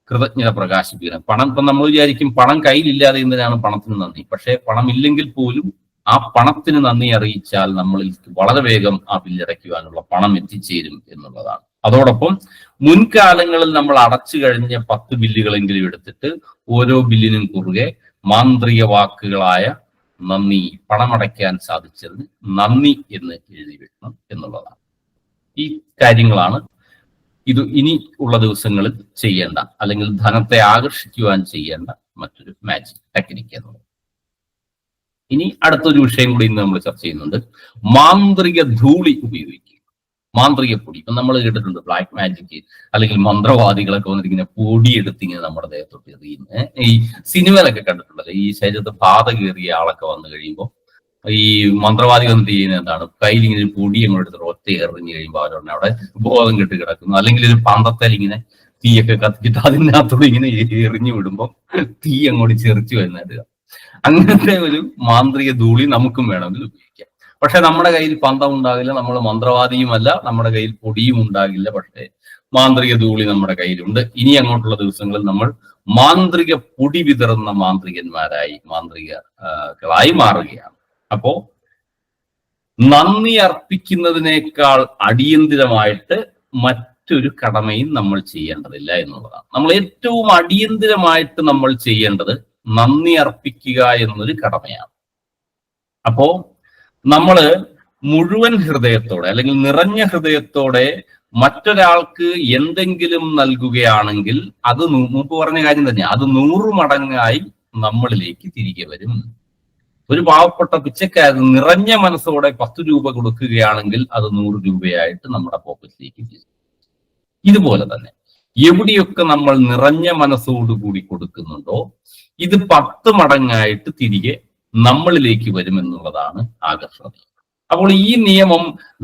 Speaker 1: കൃതജ്ഞത പ്രകാശിപ്പിക്കണം. പണം ഇപ്പം നമ്മൾ വിചാരിക്കും പണം കയ്യിലില്ലാതെ എന്തിനാണ് പണത്തിന് നന്ദി, പക്ഷെ പണം ഇല്ലെങ്കിൽ പോലും ആ പണത്തിന് നന്ദി അറിയിച്ചാൽ നമ്മളിൽ വളരെ വേഗം ആ ബില്ലടയ്ക്കുവാനുള്ള പണം എത്തിച്ചേരും എന്നുള്ളതാണ്. അതോടൊപ്പം മുൻകാലങ്ങളിൽ നമ്മൾ അടച്ചു കഴിഞ്ഞ 10 ബില്ലുകളെങ്കിലും എടുത്തിട്ട് ഓരോ ബില്ലിനും കുറുകെ മാന്ത്രിക വാക്കുകളായ നന്ദി, പണമടയ്ക്കാൻ സാധിച്ചതിന് നന്ദി എന്ന് എഴുതി വെക്കണം എന്നുള്ളതാണ്. ഈ കാര്യങ്ങളാണ് ഇത് ഇനി ഉള്ള ദിവസങ്ങളിൽ ചെയ്യേണ്ട, അല്ലെങ്കിൽ ധനത്തെ ആകർഷിക്കുവാൻ ചെയ്യേണ്ട മറ്റൊരു മാജിക് ടെക്നിക്ക് എന്നുള്ളത്. ഇനി അടുത്തൊരു വിഷയം കൂടി ഇന്ന് നമ്മൾ ചർച്ച ചെയ്യുന്നുണ്ട്. മാന്ത്രിക ധൂളി ഉപയോഗിക്കുക, മാന്ത്രിക പൊടി. ഇപ്പൊ നമ്മൾ കേട്ടിട്ടുണ്ട് ബ്ലാക്ക് മാജിക് അല്ലെങ്കിൽ മന്ത്രവാദികളൊക്കെ വന്നിട്ട് ഇങ്ങനെ പൊടിയെടുത്ത് ഇങ്ങനെ നമ്മുടെ ദേഹത്തോട്ട് എറിയുന്നത്. ഈ സിനിമയിലൊക്കെ കണ്ടിട്ടുണ്ടല്ലോ, ഈ ശരീരത്ത് ബാധ കയറിയ ആളൊക്കെ വന്നു കഴിയുമ്പോൾ ഈ മന്ത്രവാദി വന്നിട്ട് ചെയ്യുന്നത് എന്താണ്, കയ്യിൽ ഇങ്ങനെ ഒരു പൊടി അങ്ങോട്ട് എടുത്തിട്ട് ഒറ്റ എറിഞ്ഞു കഴിയുമ്പോൾ അവരുടെ അവിടെ ബോധം കെട്ട് കിടക്കുന്നു. അല്ലെങ്കിൽ ഒരു പന്തത്തിൽ ഇങ്ങനെ തീയൊക്കെ കത്തിച്ചിട്ട് അതിനകത്തോട് ഇങ്ങനെ എറിഞ്ഞു വിടുമ്പോൾ തീ അങ്ങോട്ട് ചെറിച്ചു വരുന്നത്. അങ്ങനത്തെ ഒരു മാന്ത്രിക ധൂളി നമുക്കും വേണമെങ്കിൽ ഉപയോഗിക്കാം. പക്ഷെ നമ്മുടെ കയ്യിൽ പന്തം ഉണ്ടാകില്ല, നമ്മൾ മന്ത്രവാദിയുമല്ല, നമ്മുടെ കയ്യിൽ പൊടിയും ഉണ്ടാകില്ല. പക്ഷേ മാന്ത്രിക ധൂളി നമ്മുടെ കയ്യിലുണ്ട്. ഇനി അങ്ങോട്ടുള്ള ദിവസങ്ങളിൽ നമ്മൾ മാന്ത്രിക പൊടി വിതറുന്ന മാന്ത്രികളായി മാറുകയാണ്. അപ്പോ നന്ദി അർപ്പിക്കുന്നതിനേക്കാൾ അടിയന്തിരമായിട്ട് മറ്റൊരു കടമയും നമ്മൾ ചെയ്യേണ്ടതില്ല എന്നുള്ളതാണ്. നമ്മൾ ഏറ്റവും അടിയന്തിരമായിട്ട് നമ്മൾ ചെയ്യേണ്ടത് നന്ദി അർപ്പിക്കുക എന്നൊരു കടമയാണ്. അപ്പോ നമ്മള് മുഴുവൻ ഹൃദയത്തോടെ അല്ലെങ്കിൽ നിറഞ്ഞ ഹൃദയത്തോടെ മറ്റൊരാൾക്ക് എന്തെങ്കിലും നൽകുകയാണെങ്കിൽ അത് മുമ്പ് പറഞ്ഞ കാര്യം തന്നെ, അത് 100 മടങ്ങായി നമ്മളിലേക്ക് തിരികെ വരും. ഒരു പാവപ്പെട്ട പിച്ചക്കാരൻ നിറഞ്ഞ മനസ്സോടെ 10 രൂപ കൊടുക്കുകയാണെങ്കിൽ അത് 100 രൂപയായിട്ട് നമ്മുടെ പോക്കറ്റിലേക്ക് തിരിച്ചു. ഇതുപോലെ തന്നെ എവിടെയൊക്കെ നമ്മൾ നിറഞ്ഞ മനസ്സോടുകൂടി കൊടുക്കുന്നുണ്ടോ ഇത് 10 മടങ്ങായിട്ട് തിരികെ നമ്മളിലേക്ക് വരുമെന്നുള്ളതാണ് ആകർഷണം. അപ്പോൾ ഈ നിയമം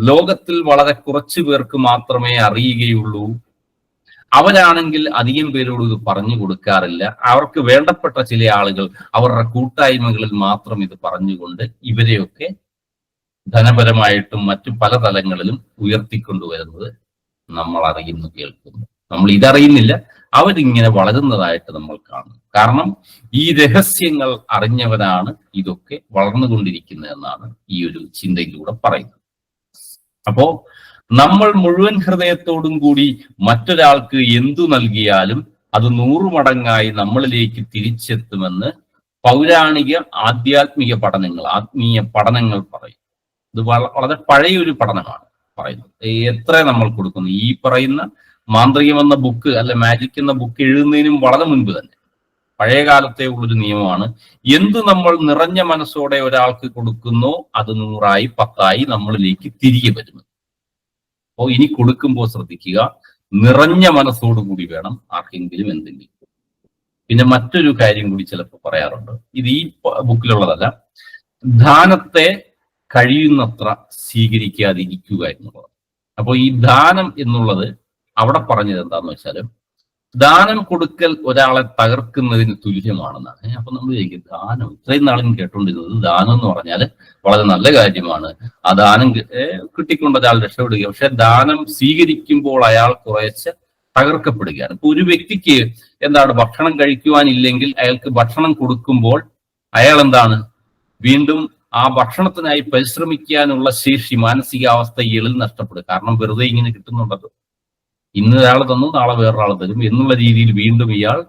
Speaker 1: ലോകത്തിൽ വളരെ കുറച്ചു പേർക്ക് മാത്രമേ അറിയുകയുള്ളൂ. അവരാണെങ്കിൽ അധികം പേരോട് ഇത് പറഞ്ഞു കൊടുക്കാറില്ല. അവർക്ക് വേണ്ടപ്പെട്ട ചില ആളുകൾ അവരുടെ കൂട്ടായ്മകളിൽ മാത്രം ഇത് പറഞ്ഞുകൊണ്ട് ഇവരെയൊക്കെ ധനപരമായിട്ടും മറ്റു പല തലങ്ങളിലും ഉയർത്തിക്കൊണ്ടുവരുന്നത് നമ്മൾ അറിയുന്നു, കേൾക്കുന്നു. നമ്മൾ ഇതറിയുന്നില്ല, അവരിങ്ങനെ വളരുന്നതായിട്ട് നമ്മൾ കാണുന്നു. കാരണം ഈ രഹസ്യങ്ങൾ അറിഞ്ഞവരാണ് ഇതൊക്കെ വളർന്നുകൊണ്ടിരിക്കുന്നതെന്നാണ് ഈ ഒരു ചിന്തയിലൂടെ പറയുന്നത്. അപ്പോ നമ്മൾ മുഴുവൻ ഹൃദയത്തോടും കൂടി മറ്റൊരാൾക്ക് എന്തു നൽകിയാലും അത് 100 മടങ്ങായി നമ്മളിലേക്ക് തിരിച്ചെത്തുമെന്ന് പൗരാണിക ആധ്യാത്മിക ആത്മീയ പഠനങ്ങൾ പറയും. ഇത് വളരെ പഴയൊരു പഠനമാണ് പറയുന്നത്. എത്ര നമ്മൾ കൊടുക്കുന്നു, ഈ പറയുന്ന മാന്ത്രികം എന്ന ബുക്ക് അല്ലെ മാജിക് എന്ന ബുക്ക് എഴുതുന്നതിനും വളരെ മുൻപ് തന്നെ പഴയ കാലത്തെ ഉള്ളൊരു നിയമമാണ്. എന്ത് നമ്മൾ നിറഞ്ഞ മനസ്സോടെ ഒരാൾക്ക് കൊടുക്കുന്നോ അത് 100ആയി 10ആയി നമ്മളിലേക്ക് തിരികെ വരുന്നു. അപ്പോൾ ഇനി കൊടുക്കുമ്പോൾ ശ്രദ്ധിക്കുക, നിറഞ്ഞ മനസ്സോടുകൂടി വേണം ആർക്കെങ്കിലും എന്തെങ്കിലും. പിന്നെ മറ്റൊരു കാര്യം കൂടി ചിലപ്പോൾ പറയാറുണ്ട്, ഇത് ഈ ബുക്കിലുള്ളതല്ല, ദാനത്തെ കഴിയുന്നത്ര സ്വീകരിക്കാതിരിക്കുക എന്നുള്ളത്. അപ്പോൾ ഈ ദാനം എന്നുള്ളത് അവിടെ പറഞ്ഞത് എന്താന്ന് വെച്ചാൽ, ദാനം കൊടുക്കൽ ഒരാളെ തകർക്കുന്നതിന് തുല്യമാണെന്നാണ്. അപ്പൊ നമ്മൾ ചോദിക്കും, ദാനം ഇത്രയും നാളും കേട്ടുകൊണ്ടിരുന്നത് ദാനം എന്ന് പറഞ്ഞാൽ വളരെ നല്ല കാര്യമാണ്, ആ ദാനം കിട്ടിക്കൊണ്ട് ഒരാൾ രക്ഷപ്പെടുക. പക്ഷെ ദാനം സ്വീകരിക്കുമ്പോൾ അയാൾ കുറേശ്ശെ തകർക്കപ്പെടുകയാണ്. ഇപ്പൊ ഒരു വ്യക്തിക്ക് എന്താണ് ഭക്ഷണം കഴിക്കുവാനില്ലെങ്കിൽ അയാൾക്ക് ഭക്ഷണം കൊടുക്കുമ്പോൾ അയാൾ എന്താണ് വീണ്ടും ആ ഭക്ഷണത്തിനായി പരിശ്രമിക്കാനുള്ള ശേഷി, മാനസികാവസ്ഥയിൽ നഷ്ടപ്പെടുക. കാരണം വെറുതെ ഇങ്ങനെ കിട്ടുന്നുണ്ടല്ലോ, ഇന്ന് ഒരാൾ തന്നു നാളെ വേറൊരാൾ തരും എന്നുള്ള രീതിയിൽ വീണ്ടും ഇയാൾ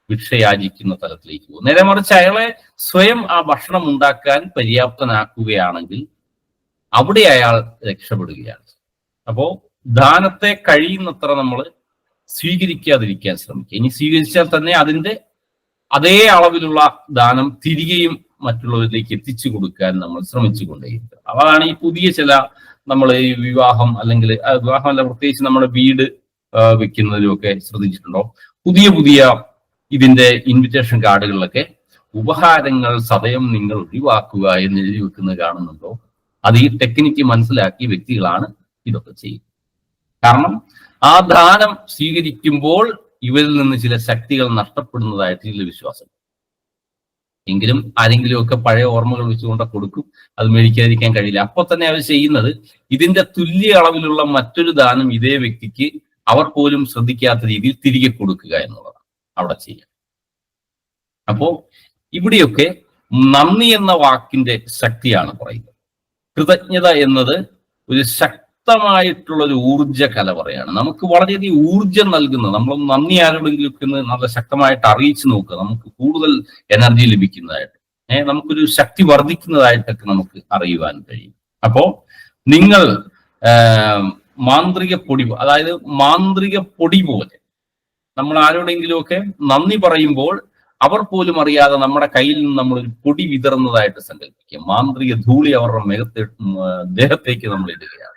Speaker 1: ഭിക്ഷയാചിക്കുന്ന തലത്തിലേക്ക് പോകും. നേരെ മറിച്ച് അയാളെ സ്വയം ആ ഭക്ഷണം ഉണ്ടാക്കാൻ പര്യാപ്തനാക്കുകയാണെങ്കിൽ അവിടെ അയാൾ രക്ഷപ്പെടുകയാണ്. അപ്പോ ദാനത്തെ കഴിയുന്നത്ര നമ്മൾ സ്വീകരിക്കാതിരിക്കാൻ ശ്രമിക്കുക. ഇനി സ്വീകരിച്ചാൽ തന്നെ അതിന്റെ അതേ അളവിലുള്ള ദാനം തിരികെയും മറ്റുള്ളവരിലേക്ക് എത്തിച്ചു കൊടുക്കാൻ നമ്മൾ ശ്രമിച്ചുകൊണ്ടേയിരിക്കുക. അതാണ് ഈ പുതിയ ചില നമ്മൾ ഈ വിവാഹം അല്ലെങ്കിൽ വിവാഹമല്ല, പ്രത്യേകിച്ച് നമ്മുടെ വീട് വെക്കുന്നതിലുമൊക്കെ ശ്രദ്ധിച്ചിട്ടുണ്ടോ? പുതിയ പുതിയ ഇതിന്റെ ഇൻവിറ്റേഷൻ കാർഡുകളിലൊക്കെ ഉപഹാരങ്ങൾ സദയം നിങ്ങൾ ഒഴിവാക്കുക എന്ന് എഴുതി വെക്കുന്നത് കാണുന്നുണ്ടോ? അത് ഈ ടെക്നിക്ക് മനസ്സിലാക്കിയ വ്യക്തികളാണ് ഇതൊക്കെ ചെയ്യുന്നത്. കാരണം ആ ദാനം സ്വീകരിക്കുമ്പോൾ ഇവരിൽ നിന്ന് ചില ശക്തികൾ നഷ്ടപ്പെടുന്നതായിട്ട് ചില വിശ്വാസം. എങ്കിലും ആരെങ്കിലും ഒക്കെ പഴയ ഓർമ്മകൾ വെച്ചുകൊണ്ട് കൊടുക്കും, അത് മേടിക്കാതിരിക്കാൻ കഴിയില്ല. അപ്പൊ തന്നെ അവർ ചെയ്യുന്നത് ഇതിന്റെ തുല്യ അളവിലുള്ള മറ്റൊരു ദാനം ഇതേ വ്യക്തിക്ക് അവർ പോലും ശ്രദ്ധിക്കാത്ത രീതിയിൽ തിരികെ കൊടുക്കുക എന്നുള്ളതാണ് അവിടെ ചെയ്യുക. അപ്പോ ഇവിടെയൊക്കെ നന്ദി എന്ന വാക്കിന്റെ ശക്തിയാണ് പറയുന്നത്. കൃതജ്ഞത എന്നത് ഒരു ശക്തമായിട്ടുള്ള ഒരു ഊർജ കലവറയാണ്. നമുക്ക് വളരെയധികം ഊർജം നൽകുന്നത്. നമ്മൾ നന്ദി ആരോടെങ്കിലും നല്ല ശക്തമായിട്ട് അറിയിച്ചു നോക്കുക, നമുക്ക് കൂടുതൽ എനർജി ലഭിക്കുന്നതായിട്ട്, നമുക്കൊരു ശക്തി വർദ്ധിക്കുന്നതായിട്ടൊക്കെ നമുക്ക് അറിയുവാൻ കഴിയും. അപ്പോ നിങ്ങൾ മാന്ത്രിക പൊടി, അതായത് മാന്ത്രിക പൊടി പോലെ നമ്മൾ ആരോടെങ്കിലുമൊക്കെ നന്ദി പറയുമ്പോൾ അവർ പോലും അറിയാതെ നമ്മുടെ കയ്യിൽ നിന്ന് നമ്മളൊരു പൊടി വിതറുന്നതായിട്ട് സങ്കല്പിക്കുക. മാന്ത്രിക ധൂളി അവരുടെ ദേഹത്തേക്ക് നമ്മൾ ഇടുകയാണ്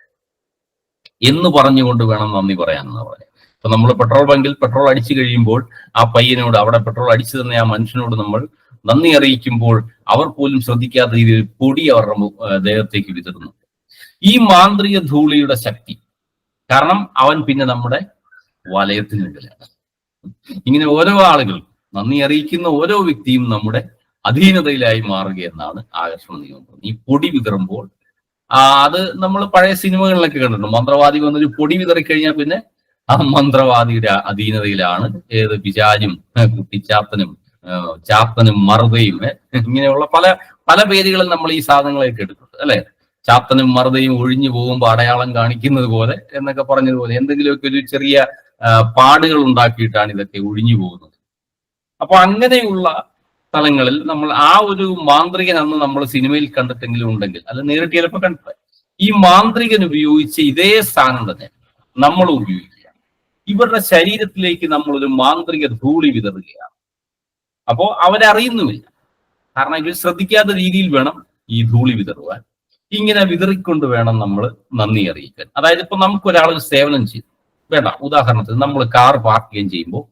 Speaker 1: എന്ന് പറഞ്ഞുകൊണ്ട് വേണം നന്ദി പറയാനെന്ന് പറയാം. ഇപ്പൊ നമ്മൾ പെട്രോൾ ബങ്കിൽ പെട്രോൾ അടിച്ചു കഴിയുമ്പോൾ ആ പയ്യനോട്, അവിടെ പെട്രോൾ അടിച്ചു തന്നെ ആ മനുഷ്യനോട് നമ്മൾ നന്ദി അറിയിക്കുമ്പോൾ അവർ പോലും ശ്രദ്ധിക്കാത്ത രീതിയിൽ പൊടി അവരുടെ ദേഹത്തേക്ക് വിതറുന്നു. ഈ മാന്ത്രിക ധൂളിയുടെ ശക്തി കാരണം അവൻ പിന്നെ നമ്മുടെ വലയത്തിനുള്ളിലാണ്. ഇങ്ങനെ ഓരോ ആളുകൾ നന്ദി അറിയിക്കുന്ന ഓരോ വ്യക്തിയും നമ്മുടെ അധീനതയിലായി മാറുക എന്നാണ് ആകർഷണ നിയമം. ഈ പൊടി വിതറുമ്പോൾ അത് നമ്മൾ പഴയ സിനിമകളിലൊക്കെ കണ്ടിട്ടുണ്ട്. മന്ത്രവാദി വന്നൊരു പൊടി വിതറിക്കഴിഞ്ഞാൽ പിന്നെ ആ മന്ത്രവാദിയുടെ അധീനതയിലാണ് ഏത് പിശാചും കുട്ടിച്ചാത്തനും ചാത്തനും മറുതയും ഇങ്ങനെയുള്ള പല പല പേരുകളിൽ നമ്മൾ ഈ സാധനങ്ങളൊക്കെ എടുക്കുന്നുണ്ട് അല്ലെ. ചാത്തനും മറുതയും ഒഴിഞ്ഞു പോകുമ്പോൾ അടയാളം കാണിക്കുന്നത് പോലെ എന്നൊക്കെ പറഞ്ഞതുപോലെ എന്തെങ്കിലുമൊക്കെ ഒരു ചെറിയ പാടുകൾ ഉണ്ടാക്കിയിട്ടാണ് ഇതൊക്കെ ഒഴിഞ്ഞു പോകുന്നത്. അപ്പൊ അങ്ങനെയുള്ള സ്ഥലങ്ങളിൽ നമ്മൾ ആ ഒരു മാന്ത്രികൻ അന്ന് നമ്മൾ സിനിമയിൽ കണ്ടിട്ടെങ്കിലും ഉണ്ടെങ്കിൽ, അല്ല നേരിട്ട് ചിലപ്പോൾ കണ്ടിട്ട്, ഈ മാന്ത്രികൻ ഉപയോഗിച്ച് ഇതേ സ്ഥാനം തന്നെ നമ്മൾ ഉപയോഗിക്കുക. ഇവരുടെ ശരീരത്തിലേക്ക് നമ്മളൊരു മാന്ത്രിക ധൂളി വിതറുകയാണ്. അപ്പോ അവരറിയുന്നുമില്ല, കാരണം ഇവർ ശ്രദ്ധിക്കാത്ത രീതിയിൽ വേണം ഈ ധൂളി വിതറുവാൻ. ഇങ്ങനെ വിതറിക്കൊണ്ട് വേണം നമ്മൾ നന്ദി അറിയിക്കാൻ. അതായത് ഇപ്പൊ നമുക്ക് ഒരാൾ സേവനം ചെയ്തു വേണ്ട, ഉദാഹരണത്തിന് നമ്മൾ കാർ പാർക്ക് ചെയ്യുമ്പോൾ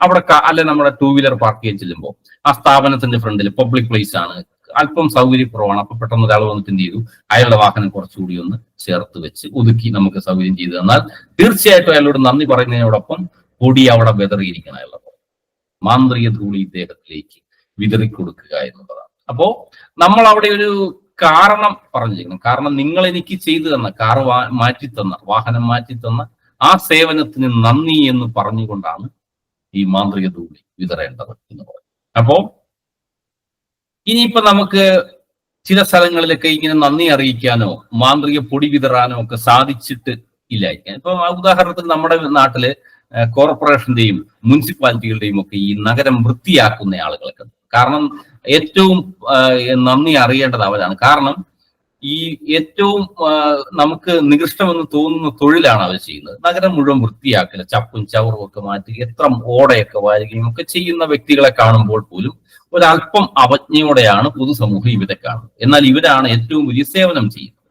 Speaker 1: അവിടെ അല്ലെ നമ്മുടെ ടൂ വീലർ പാർക്ക് ചെയ്യാൻ ചെല്ലുമ്പോൾ ആ സ്ഥാപനത്തിന്റെ ഫ്രണ്ടിൽ പബ്ലിക് പ്ലേസ് ആണ്, അല്പം സൗകര്യക്കുറവാണ്. അപ്പൊ പെട്ടെന്ന് ഒരാൾ വന്നിട്ട് എന്ത് ചെയ്തു, അയാളുടെ വാഹനം കുറച്ചുകൂടി ഒന്ന് ചേർത്ത് വെച്ച് ഒതുക്കി നമുക്ക് സൗകര്യം ചെയ്തു തന്നാൽ തീർച്ചയായിട്ടും അയാളോട് നന്ദി പറയുന്നതിനോടൊപ്പം പൊടി അവിടെ വിതറിയിരിക്കണം. അയാളുടെ മാന്ത്രിക ധൂളി ഇദ്ദേഹത്തിലേക്ക് വിതറിക്കൊടുക്കുക എന്നുള്ളതാണ്. അപ്പോ നമ്മൾ അവിടെ ഒരു കാരണം പറഞ്ഞിരിക്കണം. കാരണം നിങ്ങൾ എനിക്ക് ചെയ്തു തന്ന കാർ മാറ്റിത്തന്ന, വാഹനം മാറ്റിത്തന്ന ആ സേവനത്തിന് നന്ദി എന്ന് പറഞ്ഞുകൊണ്ടാണ് ഈ മാന്ത്രിക ധൂളി വിതറേണ്ടത് എന്ന് പറയും. അപ്പോ ഇനിയിപ്പോ നമുക്ക് ചില സ്ഥലങ്ങളിലൊക്കെ ഇങ്ങനെ നന്ദി അറിയിക്കാനോ മാന്ത്രിക പൊടി വിതറാനോ ഒക്കെ സാധിച്ചിട്ട് ഇല്ലായിരിക്കാം. ഇപ്പൊ ഉദാഹരണത്തിന് നമ്മുടെ നാട്ടില് കോർപ്പറേഷന്റെയും മുനിസിപ്പാലിറ്റികളുടെയും ഒക്കെ ഈ നഗരം വൃത്തിയാക്കുന്ന ആളുകളൊക്കെ, കാരണം ഏറ്റവും നന്ദി അറിയേണ്ടത് അവരാണ്. കാരണം ഈ ഏറ്റവും നമുക്ക് നികൃഷ്ടമെന്ന് തോന്നുന്ന തൊഴിലാണ് അവർ ചെയ്യുന്നത്. നഗരം മുഴുവൻ വൃത്തിയാക്കല്, ചപ്പും ചവറും ഒക്കെ മാറ്റി എത്ര ഓടയൊക്കെ വാരുകയും ഒക്കെ ചെയ്യുന്ന വ്യക്തികളെ കാണുമ്പോൾ പോലും ഒരല്പം അവജ്ഞയോടെയാണ് പൊതുസമൂഹം ഇവരെ കാണുന്നത്. എന്നാൽ ഇവരാണ് ഏറ്റവും വലിയ സേവനം ചെയ്യുന്നത്.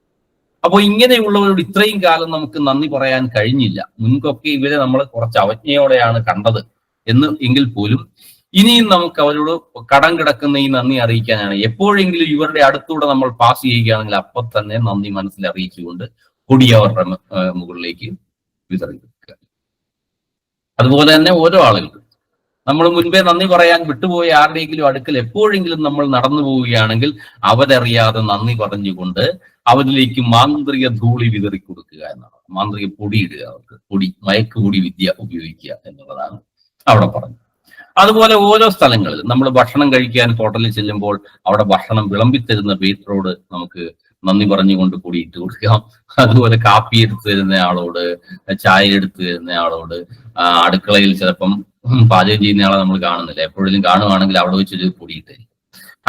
Speaker 1: അപ്പോൾ ഇങ്ങനെയുള്ളവരോട് ഇത്രയും കാലം നമുക്ക് നന്ദി പറയാൻ കഴിഞ്ഞില്ല. മുൻകൊക്കെ ഇവരെ നമ്മൾ കുറച്ച് അവജ്ഞയോടെയാണ് കണ്ടത് എന്ന് എങ്കിൽ പോലും ഇനിയും നമുക്ക് അവരോട് കടം കിടക്കുന്ന ഈ നന്ദി അറിയിക്കാനാണ്. എപ്പോഴെങ്കിലും ഇവരുടെ അടുത്തൂടെ നമ്മൾ പാസ് ചെയ്യുകയാണെങ്കിൽ അപ്പൊ തന്നെ നന്ദി മനസ്സിൽ അറിയിച്ചുകൊണ്ട് കൊടി അവരുടെ മുകളിലേക്ക് വിതറിക്കുക. അതുപോലെ തന്നെ ഓരോ ആളുകൾക്കും നമ്മൾ മുൻപേ നന്ദി പറയാൻ വിട്ടുപോയ ആരുടെയെങ്കിലും അടുക്കൽ എപ്പോഴെങ്കിലും നമ്മൾ നടന്നു പോവുകയാണെങ്കിൽ അവരറിയാതെ നന്ദി പറഞ്ഞുകൊണ്ട് അവരിലേക്ക് മാന്ത്രിക ധൂളി വിതറി കൊടുക്കുക എന്നാണ്. മാന്ത്രിക പൊടി ഇടുക, അവർക്ക് പൊടി, മയക്കുപൊടി വിദ്യ ഉപയോഗിക്കുക എന്നുള്ളതാണ് അവിടെ പറഞ്ഞത്. അതുപോലെ ഓരോ സ്ഥലങ്ങളിൽ നമ്മൾ ഭക്ഷണം കഴിക്കാൻ ഹോട്ടലിൽ ചെല്ലുമ്പോൾ അവിടെ ഭക്ഷണം വിളമ്പിത്തരുന്ന വെയിറ്ററോട് നമുക്ക് നന്ദി പറഞ്ഞുകൊണ്ട് പൊടി ഇട്ട് കൊടുക്കാം. അതുപോലെ കാപ്പി എടുത്തു തരുന്ന ആളോട്, ചായ എടുത്തു തരുന്ന ആളോട്, അടുക്കളയിൽ ചിലപ്പം പാചകം ചെയ്യുന്നയാളെ നമ്മൾ കാണുന്നില്ല. എപ്പോഴും കാണുവാണെങ്കിൽ അവിടെ വെച്ചൊരു പൊടിയിട്ട്.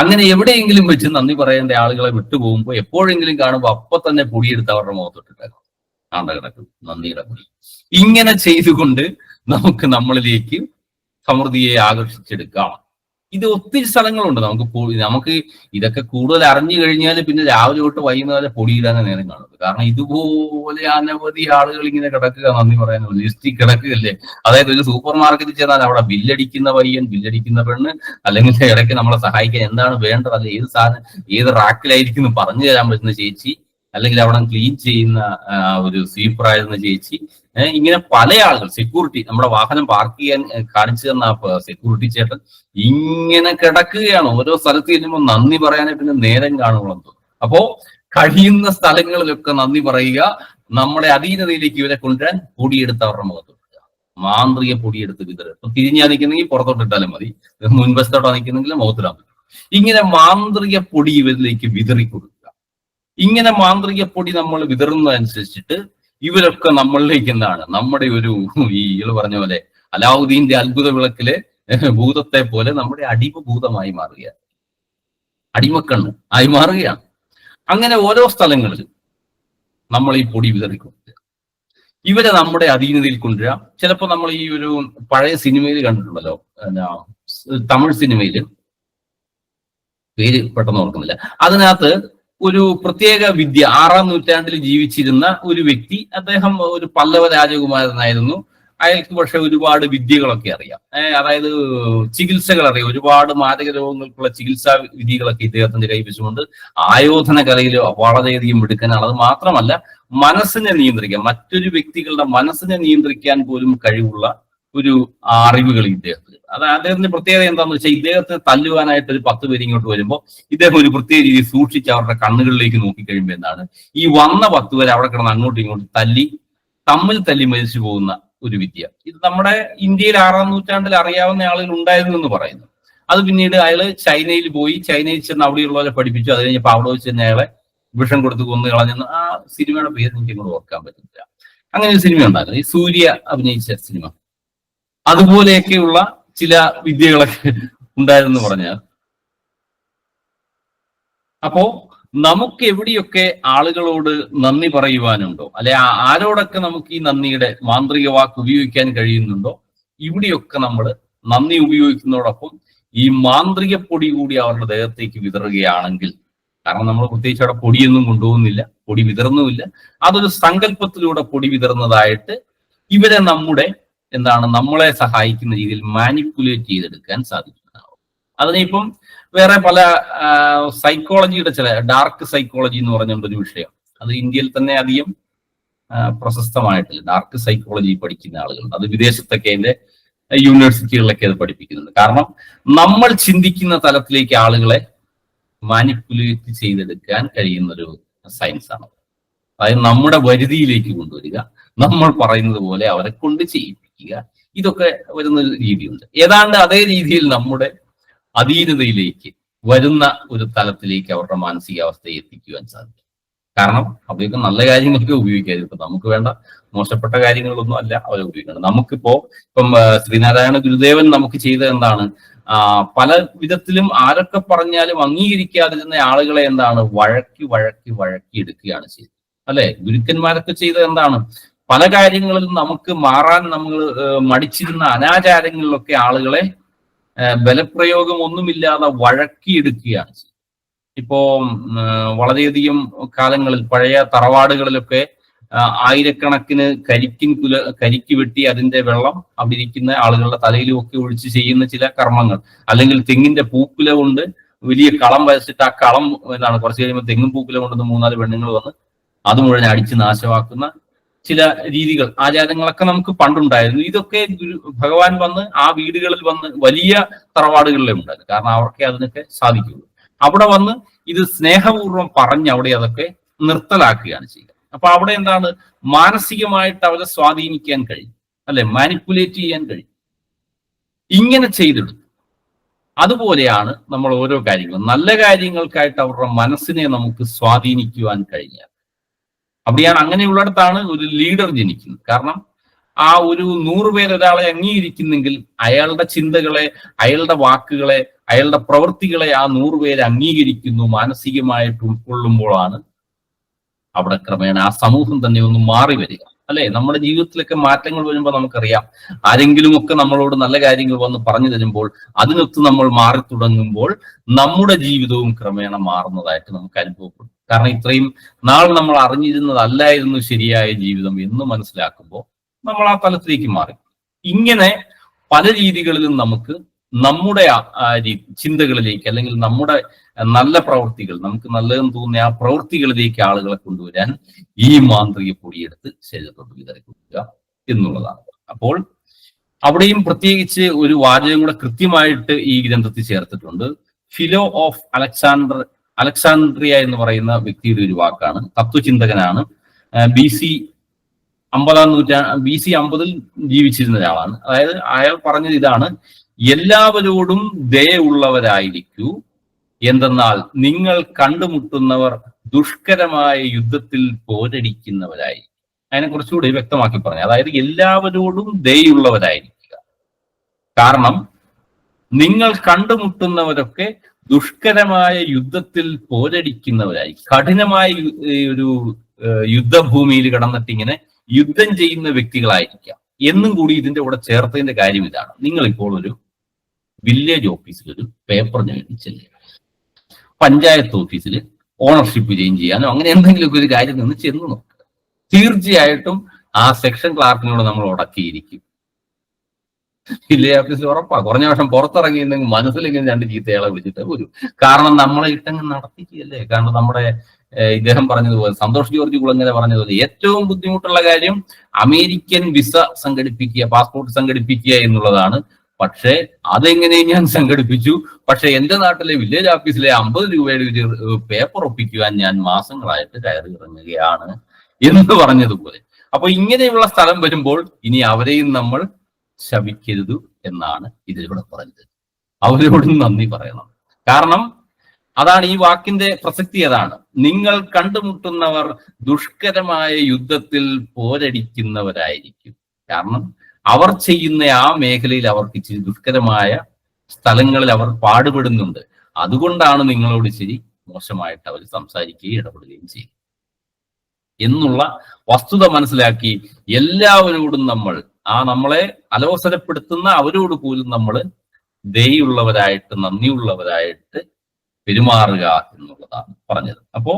Speaker 1: അങ്ങനെ എവിടെയെങ്കിലും വെച്ച് നന്ദി പറയേണ്ട ആളുകളെ വിട്ടുപോകുമ്പോൾ എപ്പോഴെങ്കിലും കാണുമ്പോൾ അപ്പൊ തന്നെ പൊടിയെടുത്ത് അവരുടെ മുഖത്തോട്ടിട്ടേക്കും. ആണ്ട കിടക്കും നന്ദിയുടെ പൊടി. ഇങ്ങനെ ചെയ്തുകൊണ്ട് നമുക്ക് നമ്മളിലേക്ക് സമൃദ്ധിയെ ആകർഷിച്ചെടുക്കാം. ഇത് ഒത്തിരി സ്ഥലങ്ങളുണ്ട്. നമുക്ക് ഇതൊക്കെ കൂടുതൽ അറിഞ്ഞു കഴിഞ്ഞാൽ പിന്നെ രാവിലെ തൊട്ട് വൈകുന്നേരം പൊടിയിടാനേ നേരം കാണുന്നത്. കാരണം ഇതുപോലെ അനവധി ആളുകൾ ഇങ്ങനെ കിടക്കുക, നന്ദി പറയാൻ ലിസ്റ്റിൽ കിടക്കുകയല്ലേ. അതായത് ഒരു സൂപ്പർ മാർക്കറ്റിൽ ചെന്നാൽ അവിടെ ബില്ലടിക്കുന്ന പയ്യൻ, ബില്ലടിക്കുന്ന പെണ്ണ്, അല്ലെങ്കിൽ ഇടയ്ക്ക് നമ്മളെ സഹായിക്കാൻ എന്താണ് വേണ്ടത്, അല്ലെ ഏത് സാധനം ഏത് റാക്കിലായിരിക്കും പറഞ്ഞു തരാൻ പറ്റുന്ന ചേച്ചി, അല്ലെങ്കിൽ അവിടെ ക്ലീൻ ചെയ്യുന്ന ഒരു സ്വീപ്പറായിരുന്ന ചേച്ചി, ഇങ്ങനെ പല ആളുകൾ, സെക്യൂരിറ്റി, നമ്മുടെ വാഹനം പാർക്ക് ചെയ്യാൻ കാണിച്ചു തന്ന സെക്യൂരിറ്റി ചേട്ടൻ ഇങ്ങനെ കിടക്കുകയാണ്. ഓരോ സ്ഥലത്ത് ചെല്ലുമ്പോൾ നന്ദി പറയാനേ പിന്നെ നേരം കാണുമെന്ന് തോന്നും. അപ്പോ കഴിയുന്ന സ്ഥലങ്ങളിലൊക്കെ നന്ദി പറയുക. നമ്മുടെ അധീനതയിലേക്ക് ഇവരെ കൊണ്ടുവരാൻ പൊടിയെടുത്ത് അവരുടെ മുഖത്ത് കൊടുക്കുക. മാന്ത്രിക പൊടിയെടുത്ത് വിതറുക. ഇപ്പൊ തിരിഞ്ഞാ നിൽക്കുന്നെങ്കിൽ പുറത്തോട്ടിട്ടാലും മതി, മുൻവശത്തോട്ടാ നിൽക്കുന്നെങ്കിൽ മുഖത്തിടാൻ പറ്റും. ഇങ്ങനെ മാന്ത്രിക പൊടി ഇവരിലേക്ക് വിതറി കൊടുക്കുക. ഇങ്ങനെ മാന്ത്രിക പൊടി നമ്മൾ വിതറുന്നതനുസരിച്ചിട്ട് ഇവരൊക്കെ നമ്മളിലേക്ക് എന്താണ്, നമ്മുടെ ഒരു ഈ പറഞ്ഞ പോലെ അലാവുദ്ദീന്റെ അത്ഭുത വിളക്കിലെ ഭൂതത്തെ പോലെ നമ്മുടെ അടിമഭൂതമായി മാറുകയാണ്, അടിമക്കണ്ണ് ആയി മാറുകയാണ്. അങ്ങനെ ഓരോ സ്ഥലങ്ങളിലും നമ്മൾ ഈ പൊടി വിതറിക്കൊടുക്കുക. ഇവരെ നമ്മുടെ അധീനതയിൽ കൊണ്ടുവരാം. ചിലപ്പോൾ നമ്മൾ ഈ ഒരു പഴയ സിനിമയിൽ കണ്ടിട്ടുണ്ടല്ലോ, തമിഴ് സിനിമയിൽ, പേര് പെട്ടെന്ന് ഓർക്കുന്നില്ല, അതിനകത്ത് ഒരു പ്രത്യേക വിദ്യ, 6-ാം നൂറ്റാണ്ടിൽ ജീവിച്ചിരുന്ന ഒരു വ്യക്തി, അദ്ദേഹം ഒരു പല്ലവ രാജകുമാരനായിരുന്നു. അയാൾക്ക് പക്ഷെ ഒരുപാട് വിദ്യകളൊക്കെ അറിയാം. അതായത് ചികിത്സകൾ അറിയാം. ഒരുപാട് മാരക രോഗങ്ങൾക്കുള്ള ചികിത്സാ വിധികളൊക്കെ ഇദ്ദേഹത്തിന്റെ കൈവശമുണ്ട്. ആയോധന കലയിൽ വളരെയധികം മിടുക്കനാണ്. അത് മാത്രമല്ല, മനസ്സിനെ നിയന്ത്രിക്കാൻ, മറ്റൊരു വ്യക്തികളുടെ മനസ്സിനെ നിയന്ത്രിക്കാൻ പോലും കഴിവുള്ള ഒരു അറിവുകൾ ഇദ്ദേഹത്തിന്. അത് അദ്ദേഹത്തിന്റെ പ്രത്യേകത എന്താണെന്ന് വെച്ചാൽ, ഇദ്ദേഹത്തെ തല്ലുവാനായിട്ട് ഒരു 10 പേര് ഇങ്ങോട്ട് വരുമ്പോൾ ഇദ്ദേഹം ഒരു പ്രത്യേക രീതിയിൽ സൂക്ഷിച്ച് അവരുടെ കണ്ണുകളിലേക്ക് നോക്കിക്കഴിയുമ്പോൾ എന്താണ്, ഈ വന്ന 10 പേര് അവിടെ കിടന്ന് അങ്ങോട്ടും ഇങ്ങോട്ടും തമ്മിൽ തല്ലി മരിച്ചു പോകുന്ന ഒരു വിദ്യ. ഇത് നമ്മുടെ ഇന്ത്യയിൽ 6-ാം നൂറ്റാണ്ടിൽ അറിയാവുന്ന ആളുകൾ ഉണ്ടായിരുന്നു എന്ന് പറയുന്നു. അത് പിന്നീട് അയാള് ചൈനയിൽ പോയി, ചൈനയിൽ ചെന്ന് അവിടെയുള്ളവരെ പഠിപ്പിച്ചു. അത് കഴിഞ്ഞപ്പോൾ അവിടെ വെച്ച് തന്നെ അയാളെ വിഷം കൊടുത്ത് കൊന്നു കളഞ്ഞെന്ന്. ആ സിനിമയുടെ പേര് എനിക്ക് ഇങ്ങോട്ട് ഓർക്കാൻ പറ്റുന്നില്ല. അങ്ങനെ ഒരു സിനിമ ഉണ്ടായിരുന്നു, ഈ സൂര്യ അഭിനയിച്ച സിനിമ. അതുപോലെയൊക്കെയുള്ള ചില വിദ്യകളൊക്കെ ഉണ്ടായിരുന്നു പറഞ്ഞാൽ. അപ്പോ നമുക്ക് എവിടെയൊക്കെ ആളുകളോട് നന്ദി പറയുവാനുണ്ടോ, അല്ലെ ആരോടൊക്കെ നമുക്ക് ഈ നന്ദിയുടെ മാന്ത്രിക വാക്ക് ഉപയോഗിക്കാൻ കഴിയുന്നുണ്ടോ, ഇവിടെയൊക്കെ നമ്മൾ നന്ദി ഉപയോഗിക്കുന്നതോടൊപ്പം ഈ മാന്ത്രിക പൊടി കൂടി അവരുടെ ദേഹത്തേക്ക് വിതറുകയാണെങ്കിൽ, കാരണം നമ്മൾ പ്രത്യേകിച്ച് അവിടെ പൊടിയൊന്നും കൊണ്ടുപോകുന്നില്ല, പൊടി വിതറുന്നുമില്ല, അതൊരു സങ്കല്പത്തിലൂടെ പൊടി വിതറുന്നതായിട്ട് ഇവരെ നമ്മളെ സഹായിക്കുന്ന രീതിയിൽ മാനിപ്പുലേറ്റ് ചെയ്തെടുക്കാൻ സാധിക്കുന്നതാവും. അതിനിപ്പം വേറെ പല സൈക്കോളജിയുടെ ചില ഡാർക്ക് സൈക്കോളജി എന്ന് പറഞ്ഞുകൊണ്ടൊരു വിഷയം, അത് ഇന്ത്യയിൽ തന്നെ അധികം പ്രശസ്തമായിട്ടില്ല. ഡാർക്ക് സൈക്കോളജി പഠിക്കുന്ന ആളുകളുണ്ട്. അത് വിദേശത്തൊക്കെ അതിന്റെ യൂണിവേഴ്സിറ്റികളിലൊക്കെ അത് പഠിപ്പിക്കുന്നുണ്ട്. കാരണം നമ്മൾ ചിന്തിക്കുന്ന തലത്തിലേക്ക് ആളുകളെ മാനിപ്പുലേറ്റ് ചെയ്തെടുക്കാൻ കഴിയുന്നൊരു സയൻസാണ്. അതായത് നമ്മുടെ വരുതിയിലേക്ക് കൊണ്ടുവരിക, നമ്മൾ പറയുന്നത് പോലെ അവരെ കൊണ്ട് ചെയ്യിപ്പിക്കുക, ഇതൊക്കെ വരുന്ന രീതിയുണ്ട്. ഏതാണ്ട് അതേ രീതിയിൽ നമ്മുടെ അധീനതയിലേക്ക് വരുന്ന ഒരു തലത്തിലേക്ക് അവരുടെ മാനസികാവസ്ഥയെ എത്തിക്കുവാൻ സാധിക്കും. കാരണം അവയൊക്കെ നല്ല കാര്യങ്ങൾക്ക് ഉപയോഗിക്കാതെ, ഇപ്പൊ നമുക്ക് വേണ്ട മോശപ്പെട്ട കാര്യങ്ങളൊന്നും അല്ല അവരെ ഉപയോഗിക്കുന്നത്. ഇപ്പം ശ്രീനാരായണ ഗുരുദേവൻ നമുക്ക് ചെയ്തത് എന്താണ്, പല വിധത്തിലും ആരൊക്കെ പറഞ്ഞാലും അംഗീകരിക്കാതിരുന്ന ആളുകളെ എന്താണ് വഴക്കി എടുക്കുകയാണ് ചെയ്തത്, അല്ലെ? ഗുരുക്കന്മാരൊക്കെ ചെയ്തത് എന്താണ്, പല കാര്യങ്ങളിലും നമുക്ക് മാറാൻ നമ്മൾ മടിച്ചിരുന്ന അനാചാരങ്ങളിലൊക്കെ ആളുകളെ ബലപ്രയോഗം ഒന്നുമില്ലാതെ വഴക്കിയെടുക്കുകയാണ് ചെയ്തത്. ഇപ്പോ വളരെയധികം കാലങ്ങളിൽ പഴയ തറവാടുകളിലൊക്കെ ആയിരക്കണക്കിന് കരിക്ക് വെട്ടി അതിന്റെ വെള്ളം അവിടെ ഇരിക്കുന്ന ആളുകളുടെ തലയിലും ഒക്കെ ഒഴിച്ച് ചെയ്യുന്ന ചില കർമ്മങ്ങൾ, അല്ലെങ്കിൽ തെങ്ങിന്റെ പൂക്കുല കൊണ്ട് വലിയ കളം വരച്ചിട്ട് ആ കളം കുറച്ച് കഴിയുമ്പോൾ തെങ്ങും പൂക്കുല കൊണ്ടുവന്ന് 3-4 പെണ്ണുങ്ങൾ വന്ന് അത് മുഴുവൻ അടിച്ച് നാശമാക്കുന്ന ചില രീതികൾ, ആചാരങ്ങളൊക്കെ നമുക്ക് പണ്ടുണ്ടായിരുന്നു. ഇതൊക്കെ ഭഗവാൻ വന്ന് ആ വീടുകളിൽ വന്ന്, വലിയ തറവാടുകളിലെ ഉണ്ടായിരുന്നു, കാരണം അവർക്കേ അതിനൊക്കെ സാധിക്കുള്ളൂ. അവിടെ വന്ന് ഇത് സ്നേഹപൂർവ്വം പറഞ്ഞ് അവിടെ അതൊക്കെ നിർത്തലാക്കുകയാണ് ചെയ്യുക. അപ്പൊ അവിടെ എന്താണ്, മാനസികമായിട്ട് അവരെ സ്വാധീനിക്കാൻ കഴിയും, അല്ലെ? മാനിപ്പുലേറ്റ് ചെയ്യാൻ കഴിയും. ഇങ്ങനെ ചെയ്തെടുത്തു. അതുപോലെയാണ് നമ്മൾ ഓരോ കാര്യങ്ങളും, നല്ല കാര്യങ്ങൾക്കായിട്ട് അവരുടെ മനസ്സിനെ നമുക്ക് സ്വാധീനിക്കുവാൻ കഴിഞ്ഞാൽ, അവിടെയാണ്, അങ്ങനെയുള്ളിടത്താണ് ഒരു ലീഡർ ജനിക്കുന്നത്. കാരണം ആ ഒരു 100 പേര് ഒരാളെ അംഗീകരിക്കുന്നെങ്കിൽ അയാളുടെ ചിന്തകളെ, അയാളുടെ വാക്കുകളെ, അയാളുടെ പ്രവൃത്തികളെ ആ 100 പേര് അംഗീകരിക്കുന്നു, മാനസികമായിട്ട് ഉൾക്കൊള്ളുമ്പോഴാണ് അവിടെ ക്രമേണ ആ സമൂഹം തന്നെ ഒന്ന് മാറി വരിക. അല്ലെ, നമ്മുടെ ജീവിതത്തിലൊക്കെ മാറ്റങ്ങൾ വരുമ്പോൾ നമുക്കറിയാം, ആരെങ്കിലുമൊക്കെ നമ്മളോട് നല്ല കാര്യങ്ങൾ വന്ന് പറഞ്ഞു തരുമ്പോൾ അതിനൊത്ത് നമ്മൾ മാറി തുടങ്ങുമ്പോൾ നമ്മുടെ ജീവിതവും ക്രമേണ മാറുന്നതായിട്ട് നമുക്ക് അനുഭവപ്പെടും. കാരണം ഇത്രയും നാൾ നമ്മൾ അറിഞ്ഞിരുന്നതല്ലായിരുന്നു ശരിയായ ജീവിതം എന്ന് മനസ്സിലാക്കുമ്പോൾ നമ്മൾ ആ തലത്തിലേക്ക് മാറി. ഇങ്ങനെ പല രീതികളിലും നമുക്ക് നമ്മുടെ ചിന്തകളിലേക്ക്, അല്ലെങ്കിൽ നമ്മുടെ നല്ല പ്രവൃത്തികൾ, നമുക്ക് നല്ലതെന്ന് തോന്നിയ ആ പ്രവൃത്തികളിലേക്ക് ആളുകളെ കൊണ്ടുവരാൻ ഈ മാന്ത്രിക പൊടിയെടുത്ത് ശരീരത്തോട് വിതറി കൊടുക്കുക എന്നുള്ളതാണ്. അപ്പോൾ അവിടെയും പ്രത്യേകിച്ച് ഒരു വാചകം കൂടെ കൃത്യമായിട്ട് ഈ ഗ്രന്ഥത്തിൽ ചേർത്തിട്ടുണ്ട്. ഫിലോ ഓഫ് അലക്സാൻഡ്രിയ എന്ന് പറയുന്ന വ്യക്തിയുടെ ഒരു വാക്കാണ്. തത്വചിന്തകനാണ്. BC 50 ജീവിച്ചിരുന്ന ഒരാളാണ്. അതായത് അയാൾ പറഞ്ഞത് ഇതാണ്: എല്ലാവരോടും ദയയുള്ളവരായിരിക്കൂ, എന്തെന്നാൽ നിങ്ങൾ കണ്ടുമുട്ടുന്നവർ ദുഷ്കരമായ യുദ്ധത്തിൽ പോരടിക്കുന്നവരായി. അതിനെ കുറച്ചുകൂടി വ്യക്തമാക്കി പറഞ്ഞു. അതായത് എല്ലാവരോടും ദയുള്ളവരായിരിക്കുക, കാരണം നിങ്ങൾ കണ്ടുമുട്ടുന്നവരൊക്കെ ദുഷ്കരമായ യുദ്ധത്തിൽ പോരടിക്കുന്നവരായി, കഠിനമായ ഒരു യുദ്ധഭൂമിയിൽ കിടന്നിട്ട് ഇങ്ങനെ യുദ്ധം ചെയ്യുന്ന വ്യക്തികളായിരിക്കാം എന്നും കൂടി ഇതിന്റെ കൂടെ ചേർത്തതിന്റെ കാര്യം ഇതാണ്: നിങ്ങൾ ഇപ്പോൾ ഒരു വില്ലേജ് ഓഫീസിൽ ഒരു പേപ്പറിന് വേണ്ടി ചെല്ലുക, പഞ്ചായത്ത് ഓഫീസിൽ ഓണർഷിപ്പ് ചേഞ്ച് ചെയ്യാനോ അങ്ങനെ എന്തെങ്കിലുമൊക്കെ ഒരു കാര്യം നിന്ന് ചെന്ന് നോക്കുക. തീർച്ചയായിട്ടും ആ സെക്ഷൻ ക്ലാർക്കിനോട് നമ്മൾ ഉടക്കിയിരിക്കും. വില്ലേജ് ഓഫീസിൽ ഉറപ്പാ. കുറഞ്ഞ വർഷം പുറത്തിറങ്ങിയിരുന്നെങ്കിൽ മനസ്സിലിങ്ങനെ 2 ചീത്തയാളെ വിളിച്ചിട്ട് വരും. കാരണം നമ്മളെ ഇട്ടങ്ങ് നടത്തിക്കുകയല്ലേ. കാരണം നമ്മുടെ ഇദ്ദേഹം പറഞ്ഞതുപോലെ, സന്തോഷ് ജോർജ് കുളങ്ങര പറഞ്ഞതുപോലെ, ഏറ്റവും ബുദ്ധിമുട്ടുള്ള കാര്യം അമേരിക്കൻ വിസ സംഘടിപ്പിക്കുക, പാസ്പോർട്ട് സംഘടിപ്പിക്കുക എന്നുള്ളതാണ്. പക്ഷെ അതെങ്ങനെ ഞാൻ സംഘടിപ്പിച്ചു, പക്ഷെ എന്റെ നാട്ടിലെ വില്ലേജ് ഓഫീസിലെ 50 രൂപയുടെ ഒരു പേപ്പർ ഒപ്പിക്കുവാൻ ഞാൻ മാസങ്ങളായിട്ട് കയറി ഇറങ്ങുകയാണ് എന്ന് പറഞ്ഞതുപോലെ. അപ്പൊ ഇങ്ങനെയുള്ള സ്ഥലം വരുമ്പോൾ ഇനി അവരെയും നമ്മൾ ശപിക്കരുത് എന്നാണ് ഇതിലൂടെ പറഞ്ഞത്. അവരോടും നന്ദി പറയണം. കാരണം അതാണ് ഈ വാക്കിന്റെ പ്രസക്തി. അതാണ്, നിങ്ങൾ കണ്ടുമുട്ടുന്നവർ ദുഷ്കരമായ യുദ്ധത്തിൽ പോരടിക്കുന്നവരായിരിക്കും. കാരണം അവർ ചെയ്യുന്ന ആ മേഖലയിൽ അവർക്ക് ഇച്ചിരി ദുഷ്കരമായ സ്ഥലങ്ങളിൽ അവർ പാടുപെടുന്നുണ്ട്. അതുകൊണ്ടാണ് നിങ്ങളോട് ഇച്ചിരി മോശമായിട്ട് അവർ സംസാരിക്കുകയും ഇടപെടുകയും ചെയ്യും എന്നുള്ള വസ്തുത മനസ്സിലാക്കി എല്ലാവരോടും നമ്മൾ, നമ്മളെ അലോസരപ്പെടുത്തുന്ന അവരോട് പോലും നമ്മൾ ദയുള്ളവരായിട്ട്, നന്ദിയുള്ളവരായിട്ട് പെരുമാറുക എന്നുള്ളതാണ് പറഞ്ഞത്. അപ്പോ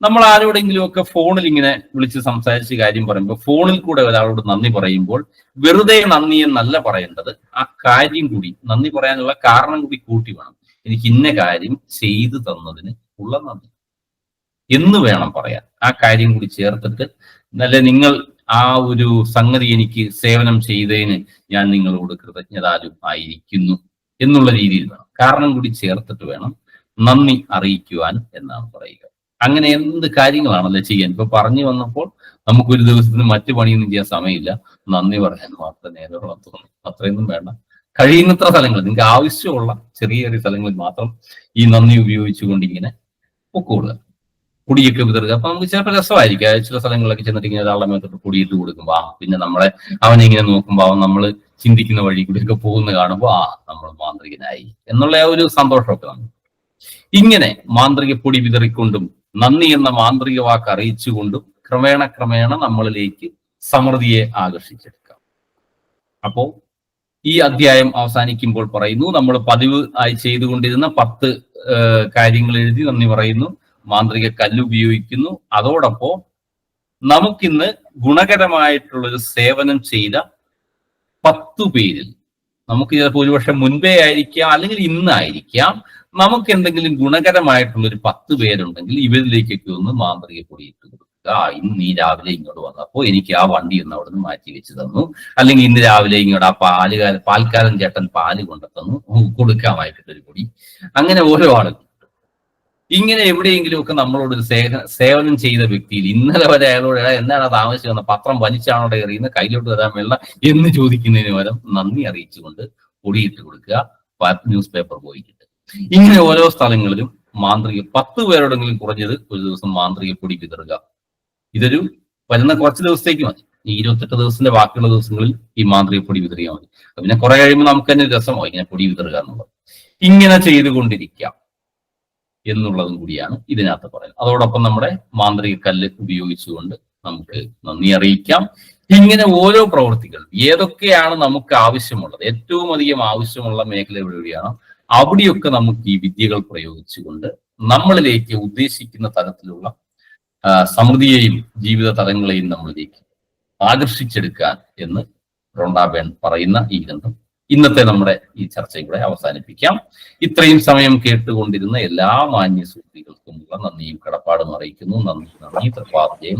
Speaker 1: നമ്മൾ ആരോടെങ്കിലും ഒക്കെ ഫോണിൽ ഇങ്ങനെ വിളിച്ച് സംസാരിച്ച് കാര്യം പറയുമ്പോൾ, ഫോണിൽ കൂടെ ഒരാളോട് നന്ദി പറയുമ്പോൾ വെറുതെ നന്ദി എന്നല്ല പറയേണ്ടത്, ആ കാര്യം കൂടി, നന്ദി പറയാനുള്ള കാരണം കൂടി കൂട്ടി വേണം. എനിക്ക് ഇന്ന കാര്യം ചെയ്തു തന്നതിന് ഉള്ള നന്ദി എന്ന് വേണം പറയാൻ. ആ കാര്യം കൂടി ചേർത്തിട്ട്, നല്ല നിങ്ങൾ ആ ഒരു സംഗതി എനിക്ക് സേവനം ചെയ്തതിന് ഞാൻ നിങ്ങളോട് കൃതജ്ഞതാലും ആയിരിക്കുന്നു എന്നുള്ള രീതിയിൽ വേണം. കാരണം കൂടി ചേർത്തിട്ട് വേണം നന്ദി അറിയിക്കുവാൻ എന്നാണ് പറയുക. അങ്ങനെ എന്ത് കാര്യങ്ങളാണല്ലോ ചെയ്യാൻ. ഇപ്പൊ പറഞ്ഞു വന്നപ്പോൾ നമുക്കൊരു ദിവസത്തിന് മറ്റു പണിയൊന്നും ചെയ്യാൻ സമയമില്ല, നന്ദി പറയാൻ മാത്രം നേരമുള്ള തോന്നുന്നു. അത്രയൊന്നും വേണ്ട. കഴിയുന്നത്ര സ്ഥലങ്ങൾ, നിങ്ങൾക്ക് ആവശ്യമുള്ള ചെറിയ ചെറിയ സ്ഥലങ്ങളിൽ മാത്രം ഈ നന്ദി ഉപയോഗിച്ചുകൊണ്ട് ഇങ്ങനെ പൊക്കോളുക. പൊടിയൊക്കെ വിതറുക. അപ്പൊ നമുക്ക് ചിലപ്പോൾ രസമായിരിക്കും. ചില സ്ഥലങ്ങളിലൊക്കെ ചെന്നിട്ട് ഇങ്ങനെ ഒരാളുടെ മേത്തോട്ട് പൊടിയിട്ട് കൊടുക്കുമ്പോൾ പിന്നെ നമ്മളെ അവനെ ഇങ്ങനെ നോക്കുമ്പോൾ അവൻ നമ്മൾ ചിന്തിക്കുന്ന വഴി കൂടിയൊക്കെ പോകുന്ന കാണുമ്പോൾ നമ്മൾ മാന്ത്രികനായി എന്നുള്ള ആ ഒരു സന്തോഷമൊക്കെ നമുക്ക്. ഇങ്ങനെ മാന്ത്രിക പൊടി വിതറിക്കൊണ്ടും നന്ദി എന്ന മാന്ത്രിക വാക്ക് അറിയിച്ചുകൊണ്ടും ക്രമേണ നമ്മളിലേക്ക് സമൃദ്ധിയെ ആകർഷിച്ചെടുക്കാം. അപ്പോ ഈ അധ്യായം അവസാനിക്കുമ്പോൾ പറയുന്നു, നമ്മൾ പതിവ് ആയി ചെയ്തുകൊണ്ടിരുന്ന 10 കാര്യങ്ങൾ എഴുതി നന്ദി പറയുന്നു, മാന്ത്രിക കല്ല് ഉപയോഗിക്കുന്നു. അതോടൊപ്പം നമുക്കിന്ന് ഗുണകരമായിട്ടുള്ളൊരു സേവനം ചെയ്ത 10 പേരിൽ, നമുക്ക് ചിലപ്പോൾ ഒരുപക്ഷെ മുൻപേ ആയിരിക്കാം, അല്ലെങ്കിൽ ഇന്നായിരിക്കാം, നമുക്ക് എന്തെങ്കിലും ഗുണകരമായിട്ടുള്ളൊരു 10 പേരുണ്ടെങ്കിൽ ഇവരിലേക്കൊക്കെ ഒന്ന് മാന്ത്രിക പൊടിയിട്ട് കൊടുക്കുക. ഇന്ന് ഈ രാവിലെ ഇങ്ങോട്ട് വന്നപ്പോൾ എനിക്ക് ആ വണ്ടി ഒന്ന് അവിടെ നിന്ന് മാറ്റി വെച്ച് തന്നു, അല്ലെങ്കിൽ ഇന്ന് രാവിലെ ഇങ്ങോട്ട് ആ പാൽക്കാരൻ ചേട്ടൻ പാല് കൊണ്ടുതന്നു, കൊടുക്കാമായിട്ടൊരു പൊടി. അങ്ങനെ ഓരോ ആളുകൾ ഇങ്ങനെ എവിടെയെങ്കിലും ഒക്കെ നമ്മളോടൊരു സേവനം ചെയ്ത വ്യക്തിയിൽ ഇന്നലെ വരെ അയാളോട് എന്താണ് താമസിച്ച് വന്ന പത്രം വലിച്ചാണോ എറിയുന്ന, കയ്യിലോട്ട് തരാൻ വേണ്ട എന്ന് ചോദിക്കുന്നതിന് പകരം നന്ദി അറിയിച്ചുകൊണ്ട് പൊടിയിട്ട് കൊടുക്കുക. ന്യൂസ് പേപ്പർ പോയിട്ട് ഇങ്ങനെ ഓരോ സ്ഥലങ്ങളിലും മാന്ത്രിക 10 പേരോടെങ്കിലും കുറഞ്ഞത് ഒരു ദിവസം മാന്ത്രിക പൊടി വിതറുക. ഇതൊരു വരുന്ന കുറച്ച് ദിവസത്തേക്ക് മതി. ഈ 28 ദിവസത്തിന്റെ ബാക്കിയുള്ള ദിവസങ്ങളിൽ ഈ മാന്ത്രിക പൊടി വിതറിയാൽ മതി. പിന്നെ കുറെ കഴിയുമ്പോൾ നമുക്ക് തന്നെ രസമോ ഇങ്ങനെ പൊടി വിതറുക എന്നുള്ളത്. ഇങ്ങനെ ചെയ്തുകൊണ്ടിരിക്കാം എന്നുള്ളതും കൂടിയാണ് ഇതിനകത്ത് പറയുന്നത്. അതോടൊപ്പം നമ്മുടെ മാന്ത്രിക കല്ല് ഉപയോഗിച്ചുകൊണ്ട് നമുക്ക് നന്ദി അറിയിക്കാം. ഇങ്ങനെ ഓരോ പ്രവൃത്തികൾ ഏതൊക്കെയാണ് നമുക്ക് ആവശ്യമുള്ളത്, ഏറ്റവും അധികം ആവശ്യമുള്ള മേഖല എവിടെയാണ്, അവിടെയൊക്കെ നമുക്ക് ഈ വിദ്യകൾ പ്രയോഗിച്ചുകൊണ്ട് നമ്മളിലേക്ക് ഉദ്ദേശിക്കുന്ന തരത്തിലുള്ള സമൃദ്ധിയെയും ജീവിത തലങ്ങളെയും നമ്മളിലേക്ക് ആകർഷിച്ചെടുക്കാൻ എന്ന് റോണ്ട ബേൺ പറയുന്ന ഈ ഗ്രന്ഥം ഇന്നത്തെ നമ്മുടെ ഈ ചർച്ചയുടെ അവസാനിപ്പിക്കാം. ഇത്രയും സമയം കേട്ടുകൊണ്ടിരുന്ന എല്ലാ മാന്യ സുഹൃത്തുക്കൾക്കുമുള്ള നന്ദിയും കടപ്പാടും അറിയിക്കുന്നു. നന്ദി. തൃപ്പാദജയം.